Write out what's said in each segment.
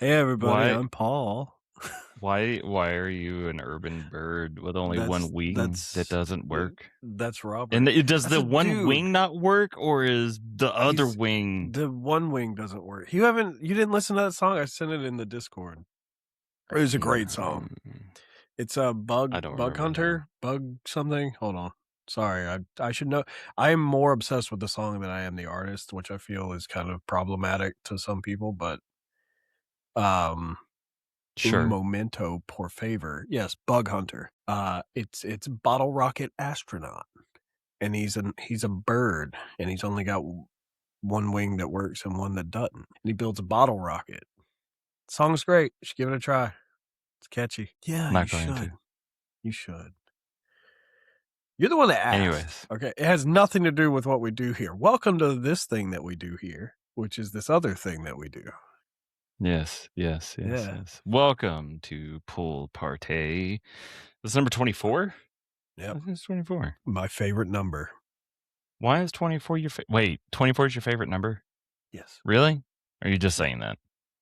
Hey everybody, Why I'm Paul. why are you an urban bird with only one That's wing that that's doesn't work? that's And Robert. does That's the a one dude. wing not work, or is the other He's wing? the one wing doesn't work. You didn't listen to that song? I sent it in the Discord. It was a great song. It's a I don't bug remember now. hunter, bug something. Hold on. Sorry, I should know. I am more obsessed with the song than I am the artist, which I feel is kind of problematic to some people, but um Un Sure. momento, por favor. Yes, Bug Hunter. It's Bottle Rocket Astronaut, and he's a bird, and he's only got one wing that works and one that doesn't. And he builds a bottle rocket. Song's great. You should give it a try. It's catchy. Yeah, Not you going should. to. You should. You're the one that asked. Anyways. Okay, it has nothing to do with what we do here. Welcome to this thing that we do here, which is this other thing that we do. Yes. Yeah. Welcome to PullParty. This is number 24? Yep. I think it's 24. My favorite number. Why is 24 your wait, 24 is your favorite number? Yes. Really? Or are you just Yep. saying that?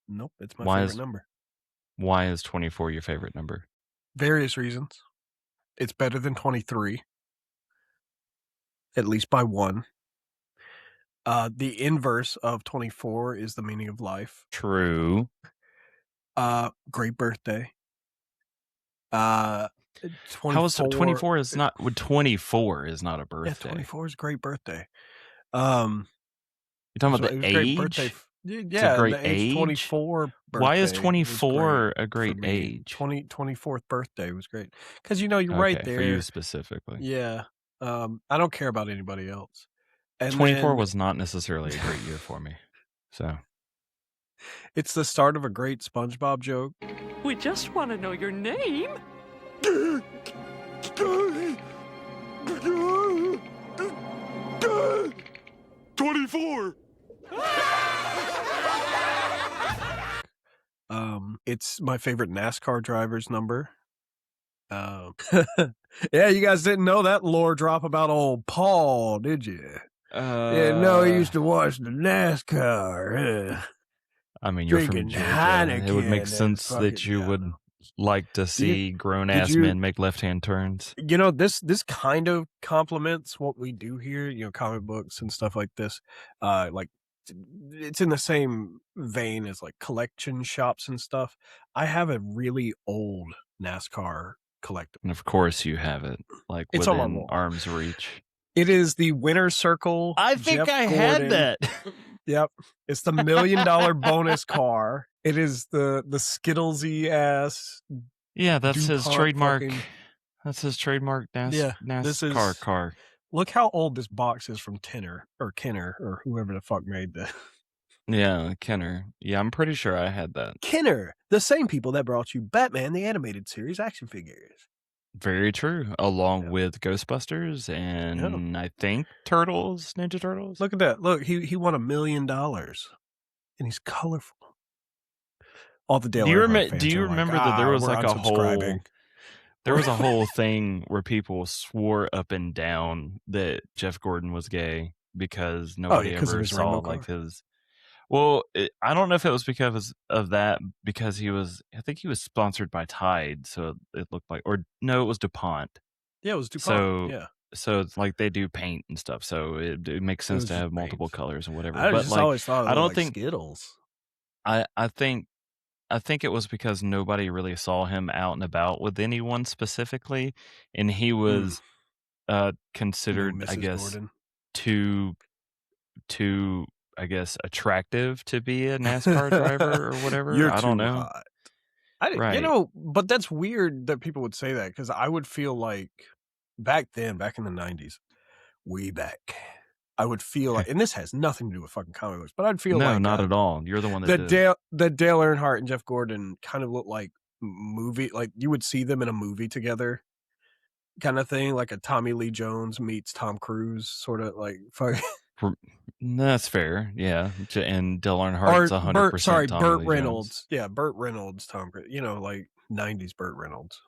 Nope, it's my Why favorite is number. why is 24 your favorite number? Various reasons. It's better than 23, at least by one. The inverse of 24 is the meaning of life. True. Great birthday. 24. How is 24 is not 24 is not a Yeah, birthday. 24 is a great birthday. You're talking about the Great birthday. age? Yeah, great the age age? 24 birthday. Why is was 24 a for great me. age? 24th birthday was great. Because you're right Okay, there. for you specifically. Yeah. I don't care about anybody else. And 24 then was not necessarily a great year for me. So it's the start of a great SpongeBob joke. We just want to know your name. 24. It's my favorite NASCAR driver's number. Yeah, you guys didn't know that lore drop about old Paul, did you? Yeah, no, he used to watch the NASCAR. I mean, you're from Drinking Georgia. Heineken It would make and sense that fucking- you yeah, would no. like to see grown-ass you- men make left-hand turns. This kind of complements what we do here, comic books and stuff like this. Like it's in the same vein as like collection shops and stuff. I have a really old NASCAR collectible. And of course you have it, like, It's on my within wall. arm's reach. It is the Winner Circle. I think Jeff I Gordon. had that. Yep. It's the $1 million bonus car. It is the Skittlesy ass. Yeah, that's his DuPont trademark. fucking- That's his trademark Yeah, this is- NASCAR car. Look how old this box is from Kenner or whoever the fuck made that. Yeah, Kenner. Yeah, I'm pretty sure I had that. Kenner, the same people that brought you Batman the Animated Series action figures. Very true. Along Yeah. with Ghostbusters and I think Ninja Turtles. Look at that. Look, he won $1 million, and he's colorful. All the Dale Earnhardt fans Do you are remember like, that there was we're like a whole unsubscribing." there was a whole thing where people swore up and down that Jeff Gordon was gay because nobody 'cause of ever his saw rainbow like car? his. Well, I don't know if it was because of that, because I think he was sponsored by Tide, so it looked like, or no, it was DuPont. Yeah, it was DuPont. So, yeah. So it's like they do paint and stuff, so it makes sense was to just have multiple paint. colors and whatever. I But just like, always thought I don't like think Skittles. I think it was because nobody really saw him out and about with anyone specifically, and he was considered, Mrs. I guess, Gordon. too I guess attractive to be a NASCAR driver or whatever. You're I don't too know. hot. You Right. know, but that's weird that people would say that, because I would feel like back in the 90s, way back, I would feel like, and this has nothing to do with fucking comic books, but I'd feel No, like not at all. You're the one that did. that Dale Earnhardt and Jeff Gordon kind of look like like you would see them in a movie together, kind of thing, like a Tommy Lee Jones meets Tom Cruise, sort of like fuck. That's fair, yeah. And Dale Earnhardt's 100%. Burt Reynolds. Yeah, Burt Reynolds, Tom Cruise. Like 90s Burt Reynolds.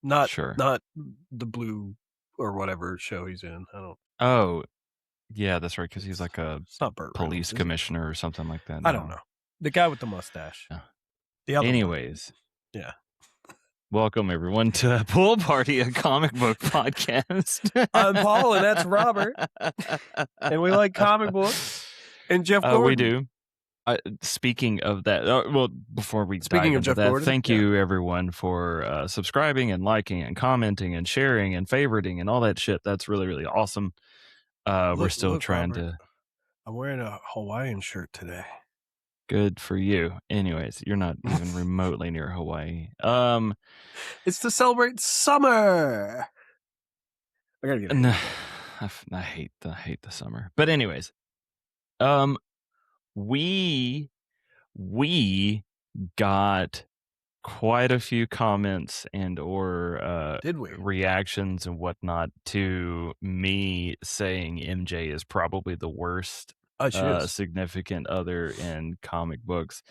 Not the Blue or whatever show he's in. I don't. Oh, yeah, that's right, because he's like it's not Burt police Reynolds, commissioner or something like that. I don't know. The guy with the mustache. The other Anyways. one. Yeah. Welcome, everyone, to PullParty, a comic book podcast. I'm Paul, and that's Robert. And we like comic books. And Jeff Gordon. We do. Speaking of that, well, before we dive into that, Gordon, thank you, everyone, for subscribing and liking and commenting and sharing and favoriting and all that shit. That's really, really awesome. We're still trying Robert, to... I'm wearing a Hawaiian shirt today. Good for you. Anyways, you're not even remotely near Hawaii. It's to celebrate summer. I gotta get it. I hate the summer. But anyways, we got quite a few comments and or Did we? reactions and whatnot to me saying MJ is probably the worst significant other in comic books.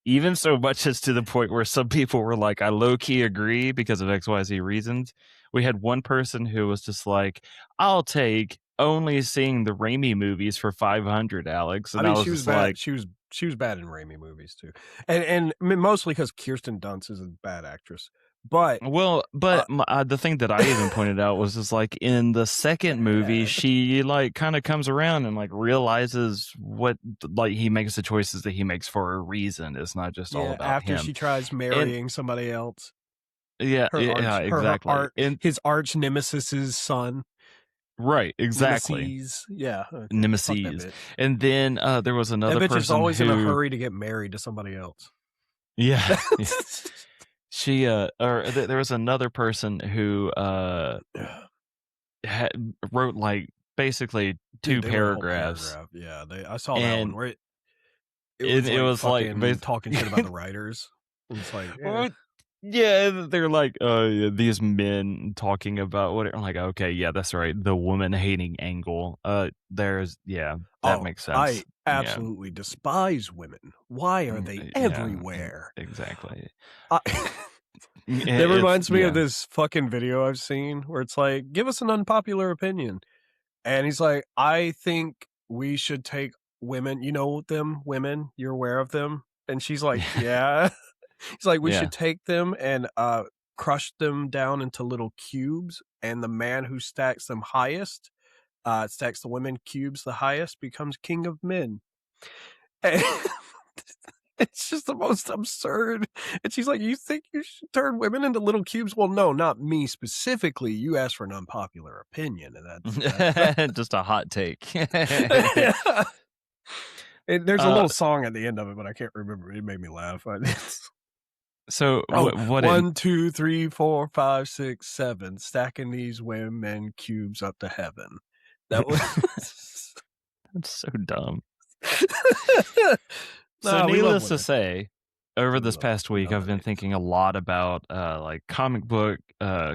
Even so much as to the point where some people were like, I low-key agree because of XYZ reasons. We had one person who was just like, I'll take only seeing the Raimi movies for 500, Alex. And I mean, she was bad. Like, she was bad in Raimi movies too, and mostly because Kirsten Dunst is a bad actress. But the thing that I even pointed out was just like in the second movie, she like kind of comes around and like realizes what like he makes the choices that he makes for a reason. It's not just all about after him. She tries marrying somebody else. Exactly. His arch nemesis's son. Right, exactly. Nemesis. Yeah. Okay. Nemesis. And then there was another person is always in a hurry to get married to somebody else. Yeah. She there was another person who wrote like basically two paragraphs. Yeah, I saw that one where it was like talking shit about the writers. It's like yeah, they're like these men talking about what I'm like, okay, yeah, that's right, the woman hating angle. That makes sense. I absolutely despise women. Why are they everywhere? Exactly. That reminds me of this fucking video I've seen where it's like, give us an unpopular opinion. And he's like, I think we should take women, you know them women, you're aware of them? And she's like, yeah. He's like, we should take them and crush them down into little cubes, and the man who stacks them highest, stacks the women cubes the highest, becomes king of men. And it's just the most absurd. And she's like, you think you should turn women into little cubes? Well, no, not me specifically. You asked for an unpopular opinion, and that's just a hot take. There's a little song at the end of it, but I can't remember. It made me laugh. So what 1, 2, 3, 4, 5, 6, 7, stacking these women cubes up to heaven. That was that's so dumb. So needless to say, over this past week, I've been thinking a lot about like comic book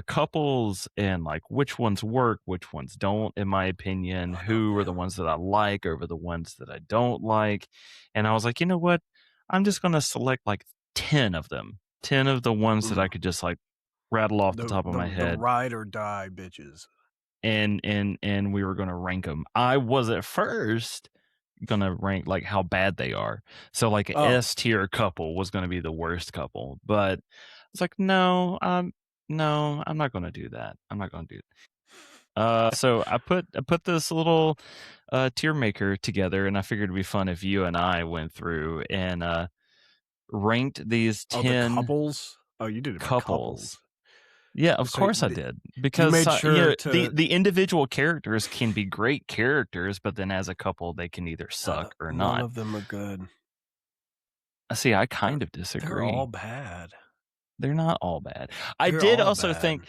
couples and like which ones work, which ones don't, in my opinion, who are the ones that I like over the ones that I don't like. And I was like, you know what? I'm just going to select like 10 of them. 10 of the ones that I could just like rattle off the top of my head. The ride or die bitches. And we were going to rank them. I was at first gonna rank like how bad they are, so like an S tier couple was gonna be the worst couple, but it's like no, I'm not gonna do that. So I put this little tier maker together, and I figured it'd be fun if you and I went through and ranked these 10 couples. You did it by couples. Yeah, of course I did, because made sure the individual characters can be great characters, but then as a couple, they can either suck or not. None of them are good. See, I kind of disagree. They're all bad. They're not all bad. I did also think,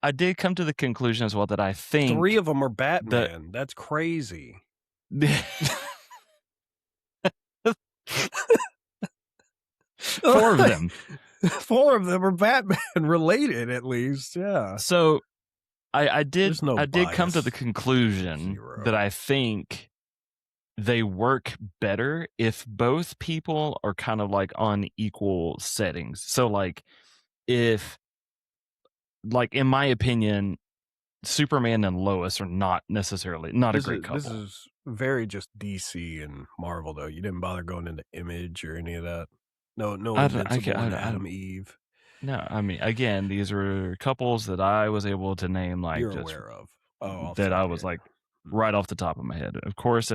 I did come to the conclusion as well that I think 3 of them are Batman. That's crazy. 4 of them. 4 of them are Batman related, at least. Yeah. So I did come to the conclusion that I think they work better if both people are kind of like on equal settings. So like if, like in my opinion, Superman and Lois are not necessarily a great couple. This is very just DC and Marvel, though. You didn't bother going into Image or any of that. No Invincible and Adam Eve. No, I mean, again, these were couples that I was able to name, like, You're just aware of. Oh, that I was like right off the top of my head. Of course,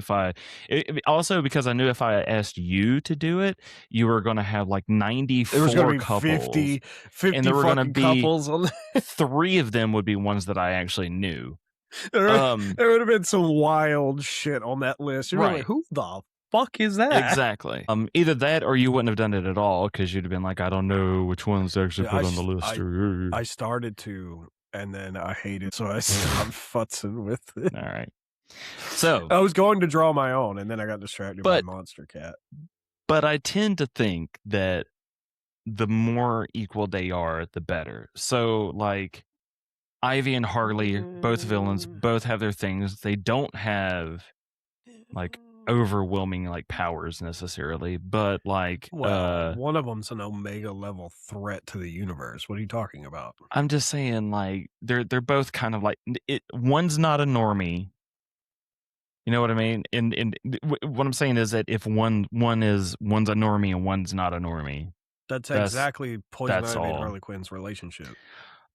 also because I knew if I asked you to do it, you were going to have like 94 there was gonna be couples, 50 and there were going to be couples on 3 of them would be ones that I actually knew. There would have been some wild shit on that list. You're right. like, who the fuck is that? Exactly. Either that or you wouldn't have done it at all because you'd have been like, I don't know which ones to actually put on the list. I started to, and then I hated, so I stopped futzing with it. All right. So I was going to draw my own, and then I got distracted by Monster Cat. But I tend to think that the more equal they are, the better. So, like, Ivy and Harley, both villains, both have their things. They don't have, like, overwhelming, like, powers necessarily, but, like... Well, one of them's an Omega level threat to the universe. What are you talking about? I'm just saying, like, they're both kind of like... one's not a normie. You know what I mean? And what I'm saying is that if one's a normie and one's not a normie. That's exactly Poison Ivy and Harley Quinn's relationship.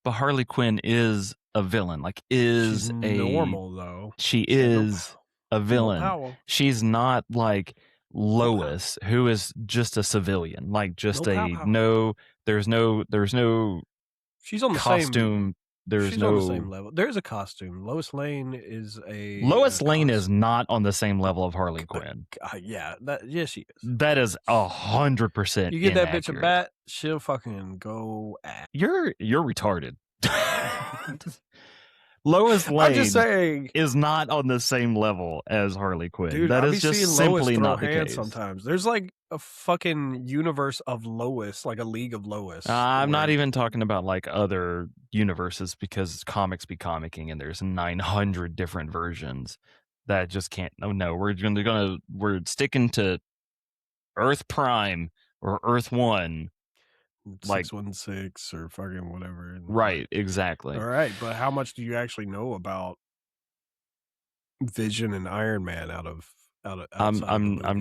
But Harley Quinn is a villain. Like, she's normal though. She is a villain. She's not like Lois, who is just a civilian. Like, just there's no she's on the costume. She's on the same level. There's a costume. Lois Lane is is not on the same level of Harley Quinn. Yeah, she is. That is 100%. You get that bitch a bat, she'll fucking go at. You're retarded. Lois Lane is not on the same level as Harley Quinn. Dude, that is just simply not the case. Sometimes there's like a fucking universe of Lois, like a league of Lois. I'm not even talking about like other universes because comics be comicking and there's 900 different versions that just can't. No, we're sticking to Earth Prime or Earth 1. 616 or fucking whatever. Right, exactly. All right, but how much do you actually know about Vision and Iron Man I'm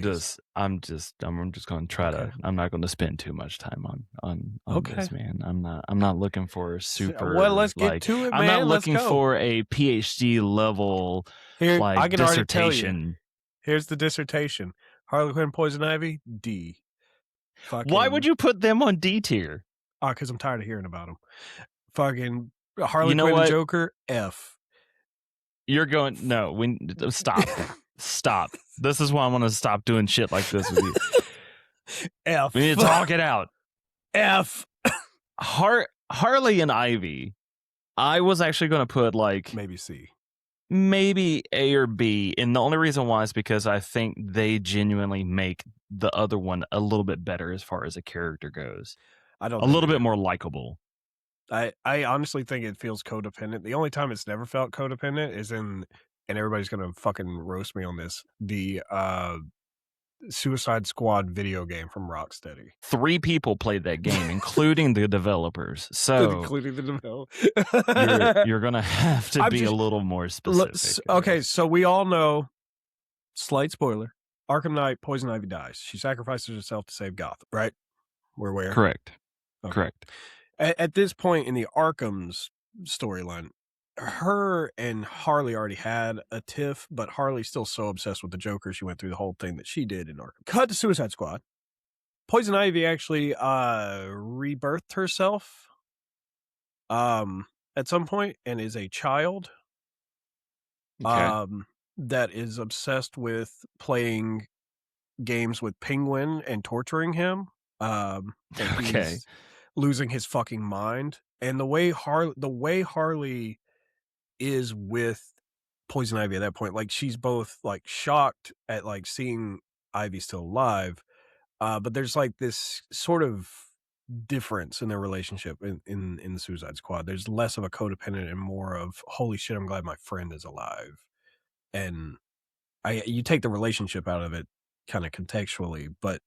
just going to try to. I'm not going to spend too much time on this, man. I'm not looking for super. Well, let's get to it, man. I'm not looking for a PhD level I can dissertation. Here's the dissertation: Harley Quinn, Poison Ivy, D. Why would you put them on D tier? Because I'm tired of hearing about them. Fucking Harley Quinn and Joker, F. You're going stop. Stop. This is why I want to stop doing shit like this with you. F. We need to talk it out. F. Harley and Ivy, I was actually going to put like maybe C. Maybe A or B. And the only reason why is because I think they genuinely make the other one a little bit better as far as a character goes. A little bit more likable. I honestly think it feels codependent. The only time it's never felt codependent is in, and everybody's going to fucking roast me on this, the Suicide Squad video game from Rocksteady. 3 people played that game, including the developers. So including the developers. you're going to have to be a little more specific. Okay, so we all know, slight spoiler, Arkham Knight, Poison Ivy dies. She sacrifices herself to save Gotham, right? We're aware? Correct. Okay. Correct. At this point in the Arkham's storyline, her and Harley already had a tiff, but Harley's still so obsessed with the Joker, she went through the whole thing that she did in Arkham. Cut to Suicide Squad. Poison Ivy actually rebirthed herself at some point and is a child that is obsessed with playing games with Penguin and torturing him. And he's losing his fucking mind. And the way Harley is with Poison Ivy at that point, like she's both like shocked at like seeing Ivy still alive, but there's like this sort of difference in their relationship in the Suicide Squad. There's less of a codependent and more of holy shit, I'm glad my friend is alive. And you take the relationship out of it kind of contextually, but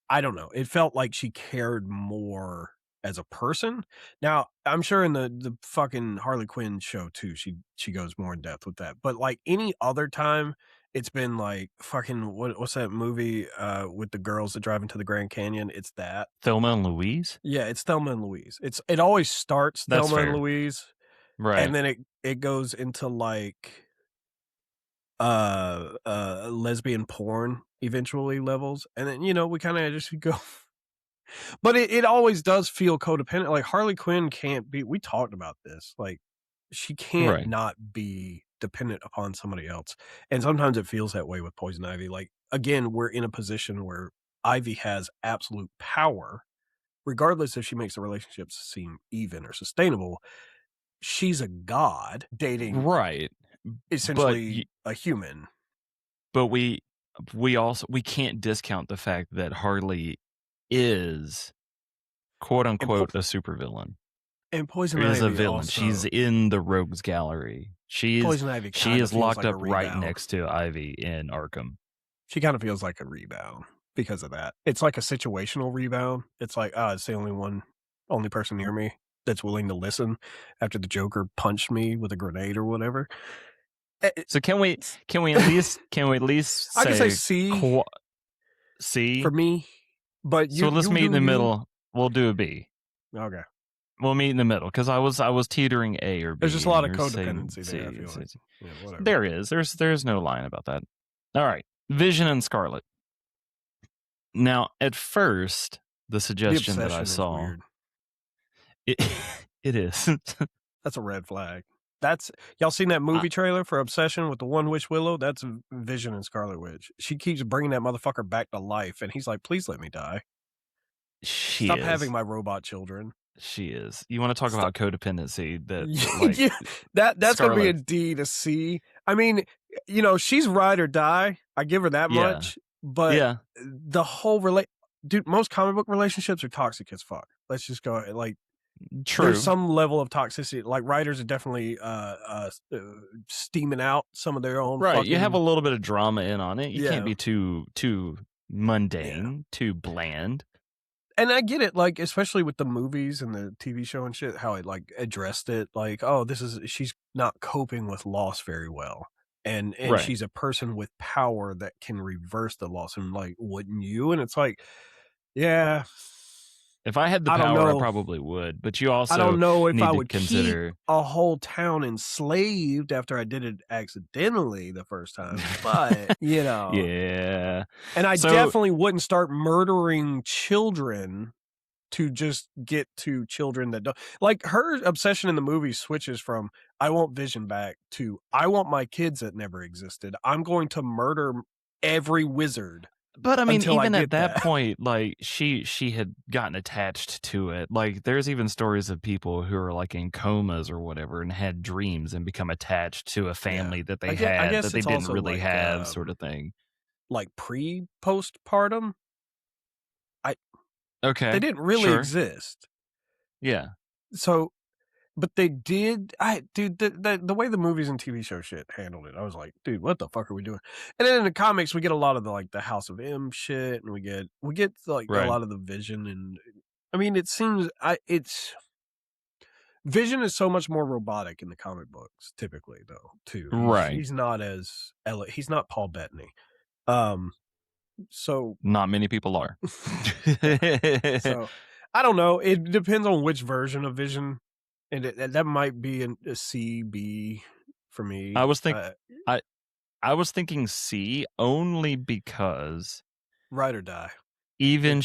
I don't know. It felt like she cared more as a person. Now, I'm sure in the fucking Harley Quinn show too, she goes more in depth with that. But like any other time it's been like fucking what's that movie with the girls that drive into the Grand Canyon? It's that Thelma and Louise. Yeah, it's Thelma and Louise. It always starts That's Thelma and fair. Louise, Right. and then it goes into like lesbian porn eventually levels, and then we kind of just go. But it always does feel codependent. Like Harley Quinn can't be. We talked about this. Like she can't not be dependent upon somebody else, and sometimes it feels that way with Poison Ivy. Like again, we're in a position where Ivy has absolute power, regardless if she makes the relationships seem even or sustainable. She's a god dating essentially a human. But we can't discount the fact that Harley is quote unquote a supervillain. And Poison Ivy is a villain. Also, she's in the rogues gallery. She is locked up right next to Ivy in Arkham. She kind of feels like a rebound because of that. It's like a situational rebound. It's like, it's the only person near me that's willing to listen after the Joker punched me with a grenade or whatever. So can we at least say I can say C C for me, but so let's meet in the middle. We'll do a B. Okay. We'll meet in the middle because I was teetering A or B. There's just a lot of codependency there. I feel like. Yeah, whatever. There is. There's no line about that. All right, Vision and Scarlet. Now, at first, the suggestion that I saw, it is. That's a red flag. Y'all seen that movie trailer for Obsession with the One Witch Willow? That's Vision and Scarlet Witch. She keeps bringing that motherfucker back to life, and he's like, "Please let me die. Stop having my robot children." She is. You want to talk about codependency? That's gonna be a D to C. I mean, she's ride or die. I give her that much. But the whole dude, most comic book relationships are toxic as fuck. Let's just go like. True. There's some level of toxicity. Like writers are definitely steaming out some of their own. Right. You have a little bit of drama in on it. You can't be too mundane, too bland. And I get it, like, especially with the movies and the TV show and shit, how it like addressed it, like, oh, she's not coping with loss very well. And she's a person with power that can reverse the loss. And like, wouldn't you? And it's like, yeah. If I had the power, I probably would. But you also I don't know if I would consider keep a whole town enslaved after I did it accidentally the first time. But yeah. And I definitely wouldn't start murdering children to just get to children that don't. Like her obsession in the movie switches from I want Vision back to I want my kids that never existed. I'm going to murder every wizard. But I mean, even at that point, like she had gotten attached to it. Like there's even stories of people who are like in comas or whatever and had dreams and become attached to a family that they had that they didn't really have, sort of thing. Like postpartum. Okay. They didn't really exist. Yeah. So, but they did. Dude, the way the movies and TV show shit handled it, I was like, dude, what the fuck are we doing? And then in the comics, we get a lot of the House of M shit, and we get like a lot of the Vision, and I mean, it seems Vision is so much more robotic in the comic books, typically though, too. He's not he's not Paul Bettany. So not many people are. So I don't know. It depends on which version of Vision, and that might be a C, B for me. I was thinking C only because ride or die. Even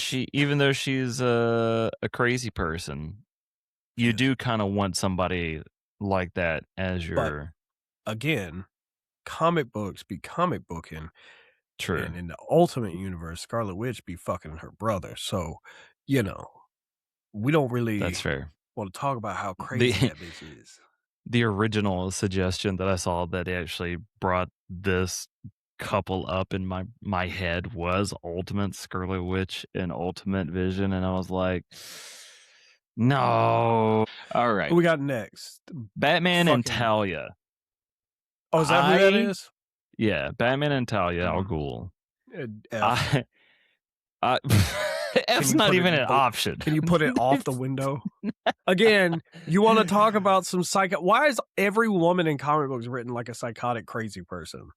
though she's a crazy person, you do kind of want somebody like that as your. But again, comic books be comic booking. True. And in the Ultimate Universe, Scarlet Witch be fucking her brother. So, we don't really That's fair. want to talk about how crazy that bitch is. The original suggestion that I saw that actually brought this couple up in my head was Ultimate Scarlet Witch and Ultimate Vision. And I was like, no. All right. Who we got next? Batman and Talia. Oh, is that who that is? Yeah, Batman and Talia al Ghul. F's not even an option. Can you put it off the window? Again, you want to talk about some psycho? Why is every woman in comic books written like a psychotic, crazy person?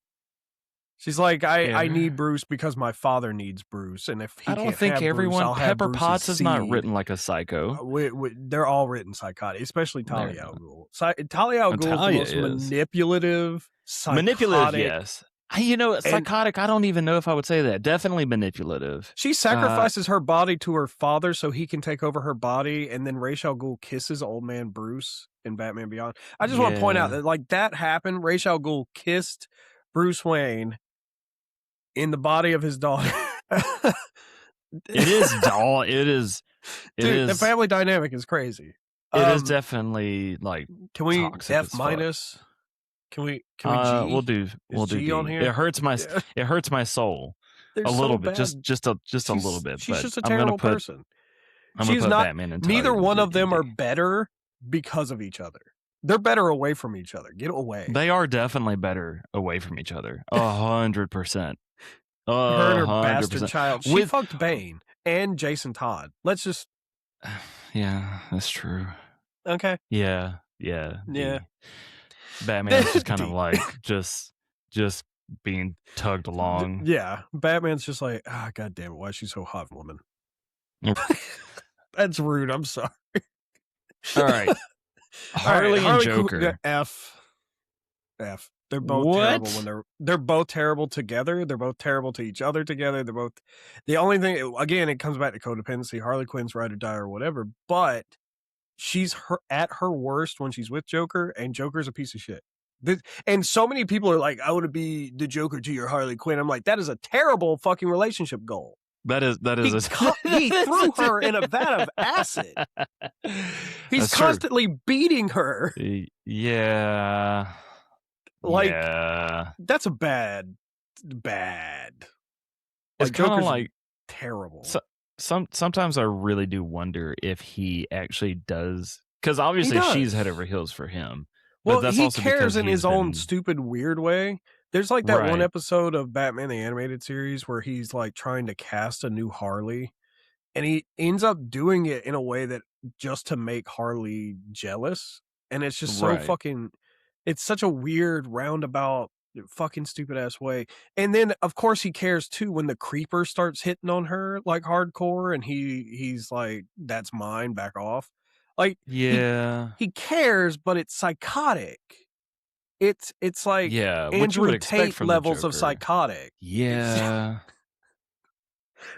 She's like, I need Bruce because my father needs Bruce, and if he I don't can't think have everyone. Bruce, I'll have Pepper Bruce's Potts is seed. not written like a psycho. They're all written psychotic, especially Talia al Ghul. Talia al Ghul is the most manipulative, psychotic. Manipulative, yes. Psychotic, I don't even know if I would say that. Definitely manipulative. She sacrifices her body to her father so he can take over her body, and then Ra's al Ghul kisses old man Bruce in Batman Beyond. I just want to point out that that happened. Ra's al Ghul kissed Bruce Wayne in the body of his daughter. It is. Dude, the family dynamic is crazy. It is definitely like. Can we F minus? Can we G? We'll do G D. on here. It hurts my soul. They're a little bit, bad. just a little bit. She's just a terrible person. She's not. Batman and neither one of them are better because of each other. They're better away from each other. Get away. They are definitely better away from each other. 100%. Her and her bastard child. She fucked Bane and Jason Todd. Let's just. Yeah, that's true. Okay. Yeah. Batman is just kind of like just being tugged along. Yeah, Batman's just like, God damn it, why is she so hot, woman? That's rude. I'm sorry. All right. Harley and Joker. F. They're both terrible when they're both terrible together. They're both terrible to each other together. They're both the only thing. Again, it comes back to codependency. Harley Quinn's ride or die or whatever, but she's at her worst when she's with Joker, and Joker's a piece of shit. And so many people are like, I want to be the Joker to your Harley Quinn. I'm like, that is a terrible fucking relationship goal. That is he threw her in a vat of acid. He's constantly beating her. Yeah. That's a bad. It's kind of like terrible. Sometimes I really do wonder if he actually does, because obviously she's head over heels for him. Well, that's he cares in his own stupid, weird way. There's like that one episode of Batman the Animated Series where he's like trying to cast a new Harley, and he ends up doing it in a way that just to make Harley jealous. And it's just so fucking, it's such a weird roundabout, fucking stupid ass way. And then of course he cares too when the creeper starts hitting on her like hardcore, and he's like, that's mine, back off. Like, he cares, but it's psychotic. It's like Andrew Tate levels of psychotic. Yeah.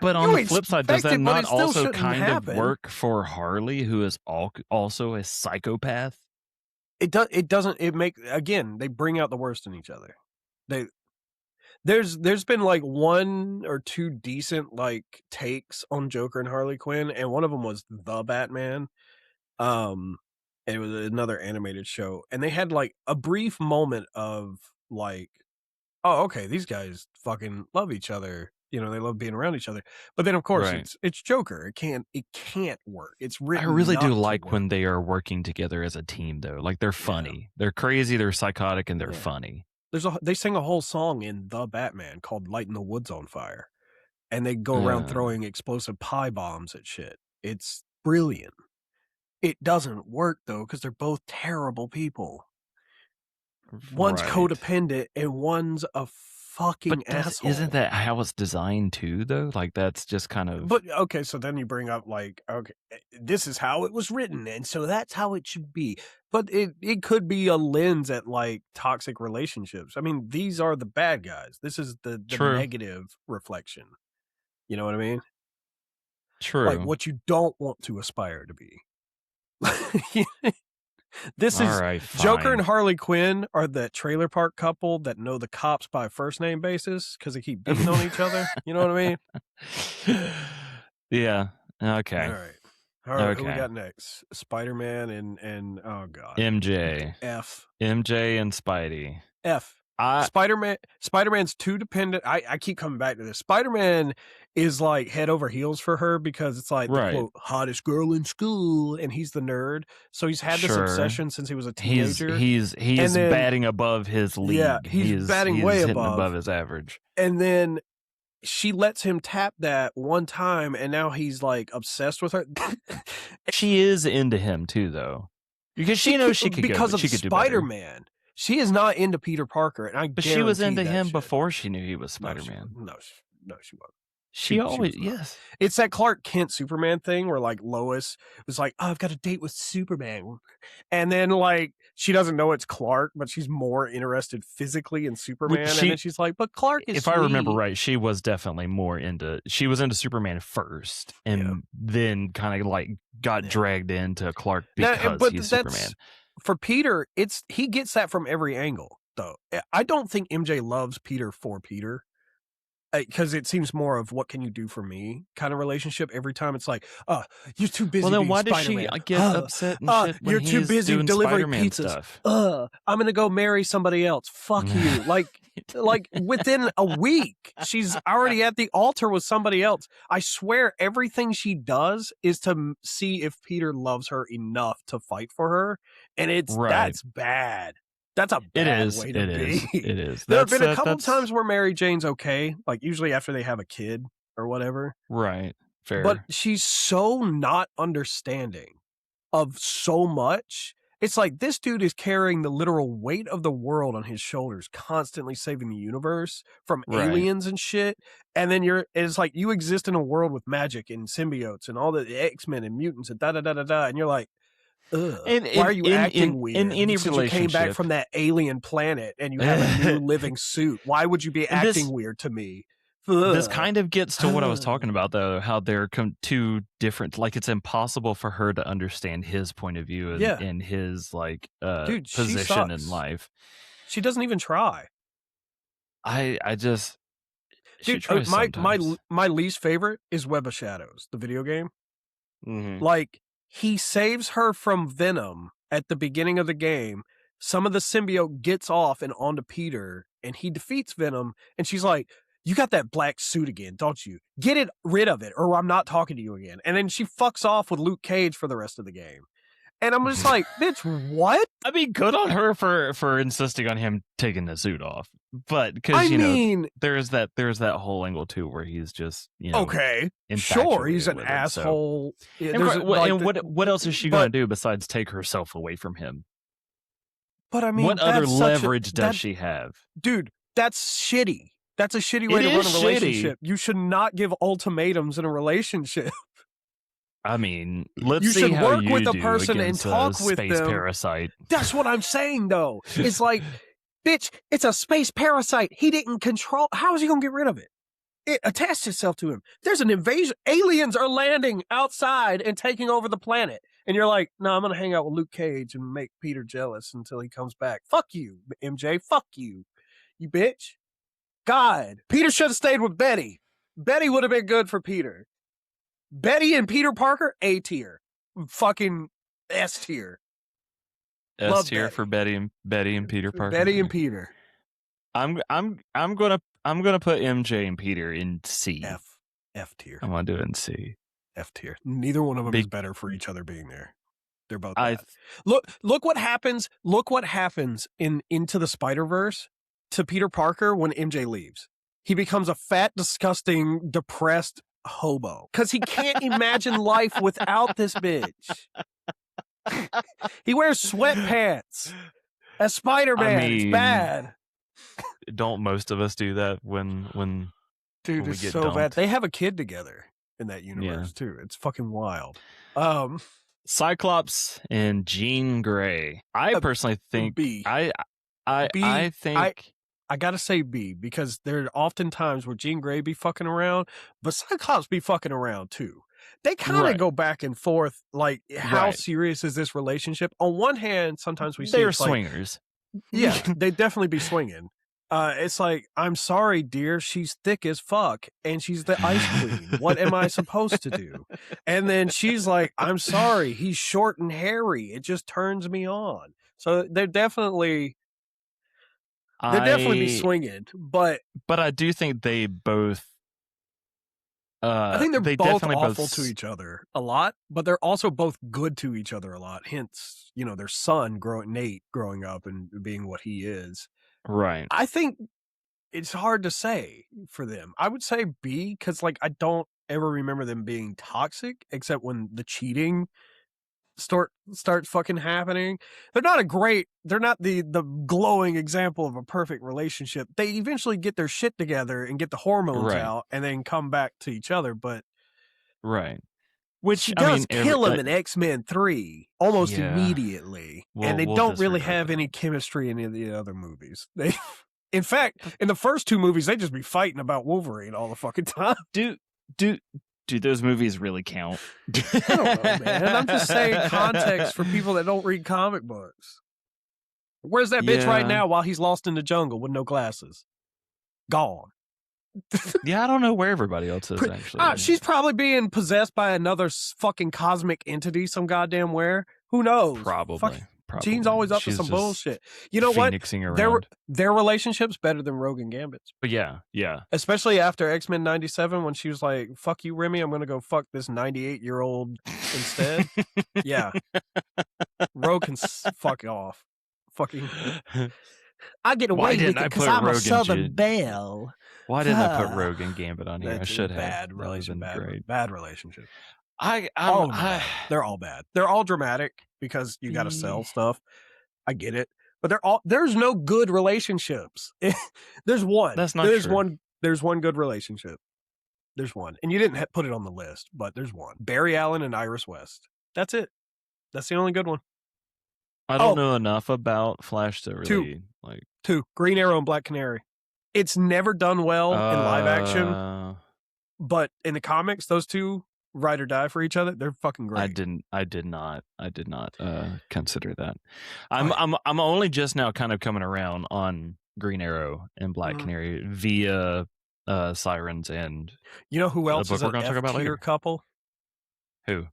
But on the flip side, does that not also kind of work for Harley, who is also a psychopath? It doesn't. It they bring out the worst in each other. There's been like one or two decent like takes on Joker and Harley Quinn, and one of them was The Batman. It was another animated show, and they had like a brief moment of like, oh, okay, these guys fucking love each other. You know, they love being around each other. But then of course it's Joker. It can't work. It's written. I really do like when they are working together as a team though. Like they're funny. They're crazy, they're psychotic, and they're funny. They sing a whole song in The Batman called Lighting the Woods on Fire. And they go around throwing explosive pie bombs at shit. It's brilliant. It doesn't work though, because they're both terrible people. One's codependent and one's a fucking asshole. Isn't that how it's designed too, though? Like that's just kind of. But okay, so then you bring up like, okay, this is how it was written, and so that's how it should be. But it could be a lens at like toxic relationships. I mean, these are the bad guys. This is the negative reflection. You know what I mean? True. Like what you don't want to aspire to be. This is Joker and Harley Quinn are the trailer park couple that know the cops by first name basis because they keep beating on each other. You know what I mean? Yeah. Okay. All right. Who we got next? Spider-Man and oh god, MJ. F. MJ and Spidey. F. Spider-Man's too dependent. I keep coming back to this. Spider-Man is like head over heels for her because it's like the quote hottest girl in school, and he's the nerd. So he's had this obsession since he was a teenager. He's batting above his league. Yeah, he's batting way above his average. And then she lets him tap that one time, and now he's like obsessed with her. She is into him too, though, because she knows she could because of Spider-Man. She is not into Peter Parker, and but she was into him shit. before she knew he was Spider-Man. No, she wasn't. She always, yes. It's that Clark Kent Superman thing where like Lois was like, oh, I've got a date with Superman. And then like she doesn't know it's Clark, but she's more interested physically in Superman. And then she's like, but Clark is If I remember right, she was definitely more into Superman first and then kind of like got dragged into Clark because he's Superman. For Peter, he gets that from every angle, though. I don't think MJ loves Peter for Peter. Because it seems more of what can you do for me kind of relationship. Every time it's like, you're too busy. Well, then why does Spider-Man. she get upset and shit when you're too busy delivering Spider-Man pizzas? Stuff? I'm gonna go marry somebody else. Fuck you. Like within a week, she's already at the altar with somebody else. I swear, everything she does is to see if Peter loves her enough to fight for her, and that's bad. That's a bad way to be. It is. There have been a couple times where Mary Jane's okay, like usually after they have a kid or whatever. Right. Fair. But she's so not understanding of so much. It's like this dude is carrying the literal weight of the world on his shoulders, constantly saving the universe from aliens and shit. And then it's like you exist in a world with magic and symbiotes and all the X-Men and mutants and da-da-da-da-da. And you're like, why are you acting weird? In any relationship, you came back from that alien planet and you have a new living suit. Why would you be acting weird to me? This kind of gets to what I was talking about, though, how they're two different. Like it's impossible for her to understand his point of view and his position in life. She doesn't even try. I just my least favorite is Web of Shadows, the video game. Mm-hmm. Like. He saves her from Venom at the beginning of the game. Some of the symbiote gets off and onto Peter, and he defeats Venom. And she's like, you got that black suit again, don't you? Get rid of it, or I'm not talking to you again. And then she fucks off with Luke Cage for the rest of the game. And I'm just like, bitch, what? I mean, good on her for insisting on him taking the suit off. But because know, there's that whole angle too where he's just okay, sure, he's an asshole. So. What else is she going to do besides take herself away from him? But I mean, what other leverage does she have, dude? That's shitty. That's a shitty way to run a relationship. You should not give ultimatums in a relationship. I mean, let's see how you work with a person and talk with them. Parasite. That's what I'm saying, though. It's like, bitch, it's a space parasite. He didn't control. How is he gonna get rid of it? It attached itself to him. There's an invasion. Aliens are landing outside and taking over the planet. And you're like, no, I'm gonna hang out with Luke Cage and make Peter jealous until he comes back. Fuck you, MJ. Fuck you, you bitch. God, Peter should have stayed with Betty. Betty would have been good for Peter. Betty and Peter Parker, A tier. Fucking S tier. S tier for Betty and Peter Parker. Betty and Peter. I'm gonna put MJ and Peter in C. F tier. I'm gonna do it in C. F tier. Neither one of them is better for each other being there. They're both Look what happens. Look what happens in Into the Spider-Verse to Peter Parker when MJ leaves. He becomes a fat, disgusting, depressed hobo because he can't imagine life without this bitch. He wears sweatpants as Spider-Man. It's bad. Don't most of us do that when dude, it's so bad. They have a kid together in that universe too. It's fucking wild. Cyclops and Jean Grey. I personally think B. I think I gotta say B, because there are often times where Jean Grey be fucking around, but Cyclops be fucking around too. They kind of go back and forth, like, how serious is this relationship? On one hand, sometimes we see they're swingers. Yeah, they definitely be swinging. It's like, I'm sorry, dear, she's thick as fuck, and she's the ice queen. What am I supposed to do? And then she's like, I'm sorry, he's short and hairy. It just turns me on. So they're definitely be swinging, but I do think they both. I think they're both awful to each other a lot, but they're also both good to each other a lot. Hence, their son, Nate, growing up and being what he is. Right. I think it's hard to say for them. I would say B, because I don't ever remember them being toxic, except when the cheating starts fucking happening. They're not the glowing example of a perfect relationship. They eventually get their shit together and get the hormones out and then come back to each other, but which she does kill him in X-Men 3 almost immediately. And they don't really have any chemistry in any of the other movies. In fact, in the first 2 movies, they just be fighting about Wolverine all the fucking time. Do those movies really count? I don't know, man. I'm just saying context for people that don't read comic books. Where's that bitch right now while he's lost in the jungle with no glasses? Gone. I don't know where everybody else is, actually. She's probably being possessed by another fucking cosmic entity some goddamn where. Who knows? Probably. Jean's always up to some bullshit. You know what? Around. Their relationship's better than Rogue and Gambit's. But yeah. Especially after X-Men 97 when she was like, fuck you, Remy, I'm going to go fuck this 98-year-old instead. Yeah. Rogue can fuck off. Fucking... I get away with it because I'm a Southern belle. Why didn't I put Rogue and Gambit on here? I should have. Bad relationship. They're all bad. They're all dramatic because you got to sell stuff. I get it, but there's no good relationships. There's one. That's not true. There's one good relationship. There's one, and you didn't put it on the list, but there's one. Barry Allen and Iris West. That's it. That's the only good one. I don't know enough about Flash to really like. 2 Green Arrow and Black Canary. It's never done well in live action, but in the comics, those 2 ride or die for each other. They're fucking great. I did not consider that. I'm only just now kind of coming around on Green Arrow and Black Canary via Sirens and you know who else is an F-tier couple? Who?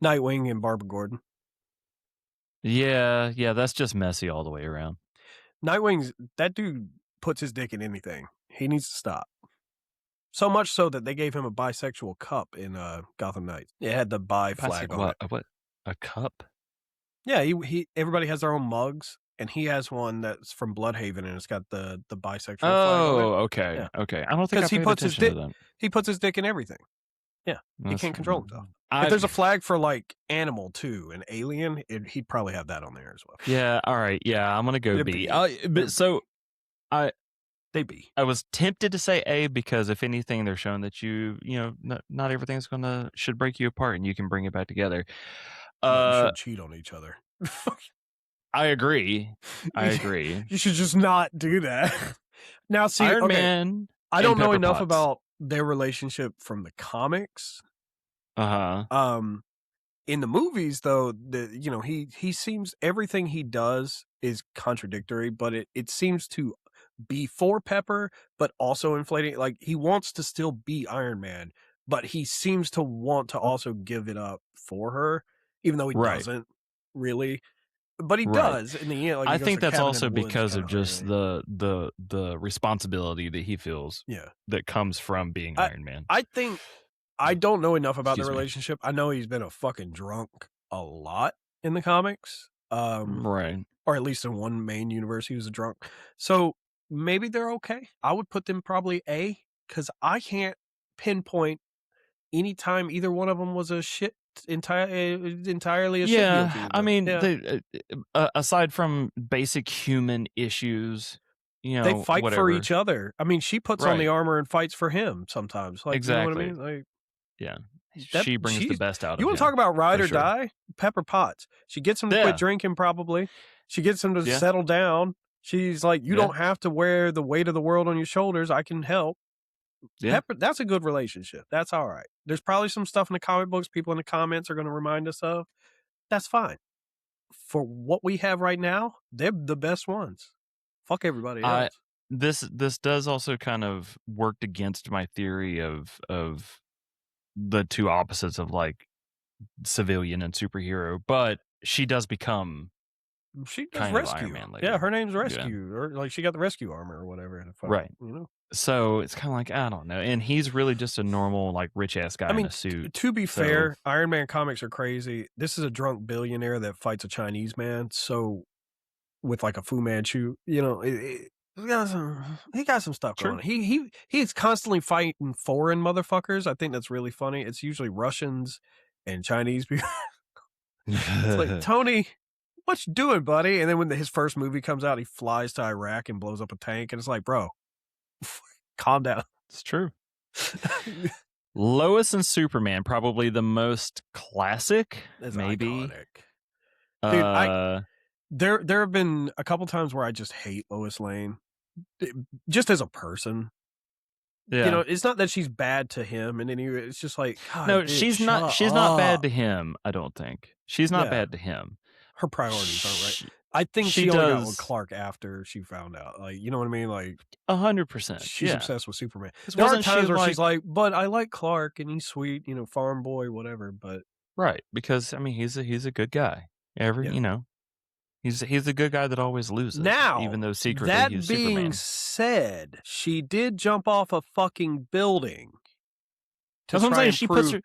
Nightwing and Barbara Gordon. Yeah, that's just messy all the way around. That dude puts his dick in anything. He needs to stop. So much so that they gave him a bisexual cup in Gotham Knights. It had the bi flag on it. What? A cup? Yeah, he everybody has their own mugs, and he has one that's from Bloodhaven, and it's got the bisexual flag on it. Okay. Yeah. Okay. I don't think I paid attention to that. He puts his dick in everything. Yeah, he can't control himself. If there's a flag for like animal too, an alien, he'd probably have that on there as well. Yeah. All right. Yeah, I'm gonna go B. They be. I was tempted to say A because if anything, they're showing that not everything's should break you apart and you can bring it back together. You shouldn't cheat on each other. I agree. You should just not do that. Now, see, Iron Man. I don't know enough about their relationship from the comics. In the movies, though, he seems everything he does is contradictory, but it seems to be for Pepper, but also inflating. Like he wants to still be Iron Man, but he seems to want to also give it up for her, even though he doesn't really. But he does in the end. Like I think that's also because of just the responsibility that he feels. That comes from being Iron Man. I think I don't know enough about the relationship. I know he's been a fucking drunk a lot in the comics. Right. Or at least in one main universe, he was a drunk. So maybe they're okay. I would put them probably A, because I can't pinpoint any time either one of them was a shit entirely a shit. Yeah, I mean, aside from basic human issues, they fight for each other. I mean, she puts on the armor and fights for him sometimes. Like, exactly. You know what I mean? Like, she brings the best out of him. You want to talk about ride or die? Pepper Potts. She gets him to quit drinking, probably. She gets him to settle down. She's like, you don't have to wear the weight of the world on your shoulders. I can help. Pepper, that's a good relationship. That's all right. There's probably some stuff in the comic books people in the comments are going to remind us of. That's fine. For what we have right now, they're the best ones. Fuck everybody else. This does also kind of worked against my theory of the two opposites of like civilian and superhero, but she does become rescue. Iron Man later. Yeah, her name's Rescue, or like she got the rescue armor or whatever. Right. So it's kind of like, I don't know. And he's really just a normal, like, rich ass guy in a suit. To be fair, Iron Man comics are crazy. This is a drunk billionaire that fights a Chinese man. So with like a Fu Manchu, he got some stuff going on. He's constantly fighting foreign motherfuckers. I think that's really funny. It's usually Russians and Chinese people. It's like, Tony, what you doing, buddy? And then when his first movie comes out, he flies to Iraq and blows up a tank, and it's like, bro, calm down. It's true. Lois and Superman, probably the most classic, It's maybe. Iconic. Dude, there have been a couple times where I just hate Lois Lane, just as a person. Yeah. You know, it's not that she's bad to him, and it's just like, God, no, bitch, she's not. She's not bad to him. I don't think she's not bad to him. Her priorities aren't right. I think she only got with Clark after she found out. Like, you know what I mean? Like 100%. She's obsessed with Superman. There are times where she's like, but I like Clark and he's sweet, you know, farm boy, whatever. But right, because I mean, he's a good guy. You know, he's a good guy that always loses. Now, even though secretly that he's being Superman. said, she did jump off a fucking building. That's what I'm saying.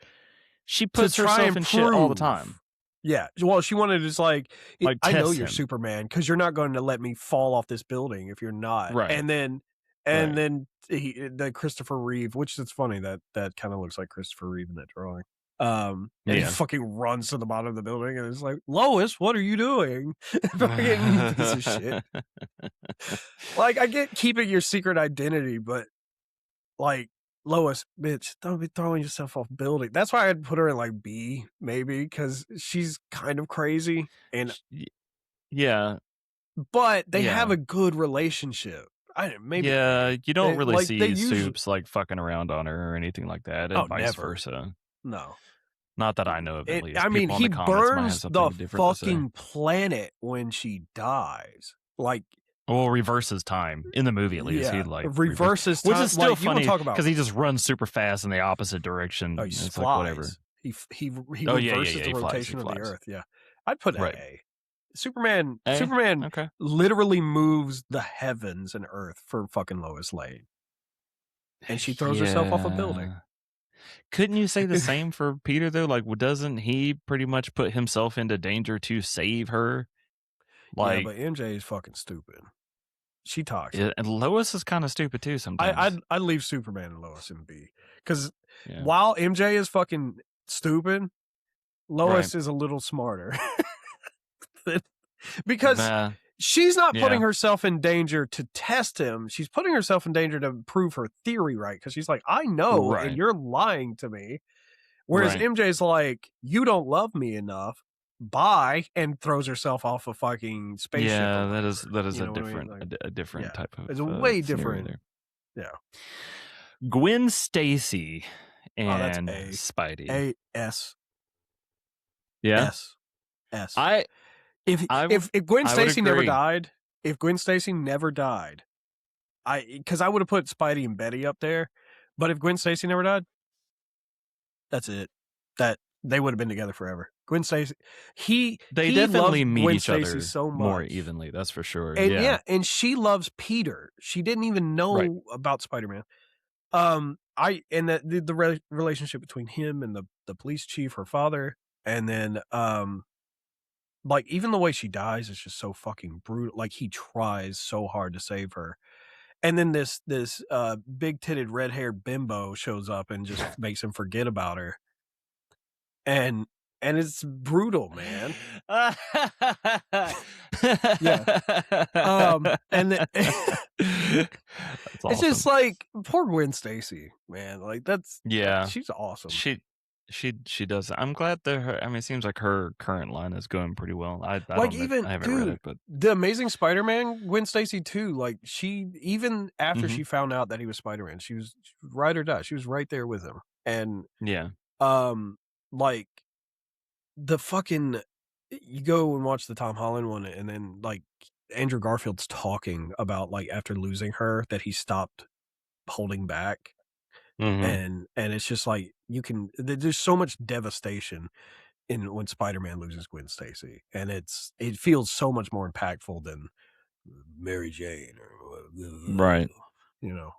She puts herself in shit all the time. Yeah, well, she wanted to just like I know you're Superman because you're not going to let me fall off this building if you're not. Right. And then the Christopher Reeve, which is funny that kind of looks like Christopher Reeve in that drawing. And he fucking runs to the bottom of the building and it's like, Lois, what are you doing? Fucking piece of shit. Like, I get keeping your secret identity, but like, Lois, bitch, don't be throwing yourself off building. That's why I'd put her in like B, maybe, because she's kind of crazy. And yeah, but they have a good relationship. You don't really see Supes like fucking around on her or anything like that, and vice versa. No, not that I know of. At least, I mean, he burns the fucking planet when she dies. Like. Well, reverses time in the movie at least. He like reverses time, which is still funny because he just runs super fast in the opposite direction. Oh, he flies. Like whatever. He reverses the rotation of the Earth. Yeah, I'd put A. Superman literally moves the heavens and Earth for fucking Lois Lane, and she throws herself off a building. Couldn't you say the same for Peter though? Like, doesn't he pretty much put himself into danger to save her? Like, but MJ is fucking stupid. She talks. Yeah, and Lois is kind of stupid too sometimes. I'd leave Superman and Lois in B. Because while MJ is fucking stupid, Lois is a little smarter. Because she's not putting herself in danger to test him. She's putting herself in danger to prove her theory right. Because she's like, I know, and you're lying to me. Whereas MJ's like, you don't love me enough. Bye, and throws herself off a fucking spaceship. Yeah, that is a different a different type of. It's a way different. There. Yeah. Gwen Stacy and Spidey. A-S. Yeah. S. If Gwen Stacy never died, because I would have put Spidey and Betty up there, but if Gwen Stacy never died, that's it. That they would have been together forever. Gwen Stacy, they definitely meet Gwen each Stacy other so much. More evenly. That's for sure. And and she loves Peter. She didn't even know about Spider-Man. The relationship between him and the police chief, her father, and then like even the way she dies is just so fucking brutal. Like he tries so hard to save her. And then this big-titted red-haired bimbo shows up and just makes him forget about her. And it's brutal, man. And it's just like poor Gwen Stacy, man. Like she's awesome. She does. I'm glad that it seems like her current line is going pretty well. I haven't read it, but the Amazing Spider-Man, Gwen Stacy too. Like she, even after she found out that he was Spider-Man, she was ride or die. She was right there with him, and like the fucking, you go and watch the Tom Holland one, and then like Andrew Garfield's talking about like after losing her that he stopped holding back. And it's just like there's so much devastation in when Spider-Man loses Gwen Stacy, and it feels so much more impactful than Mary Jane or right. You know,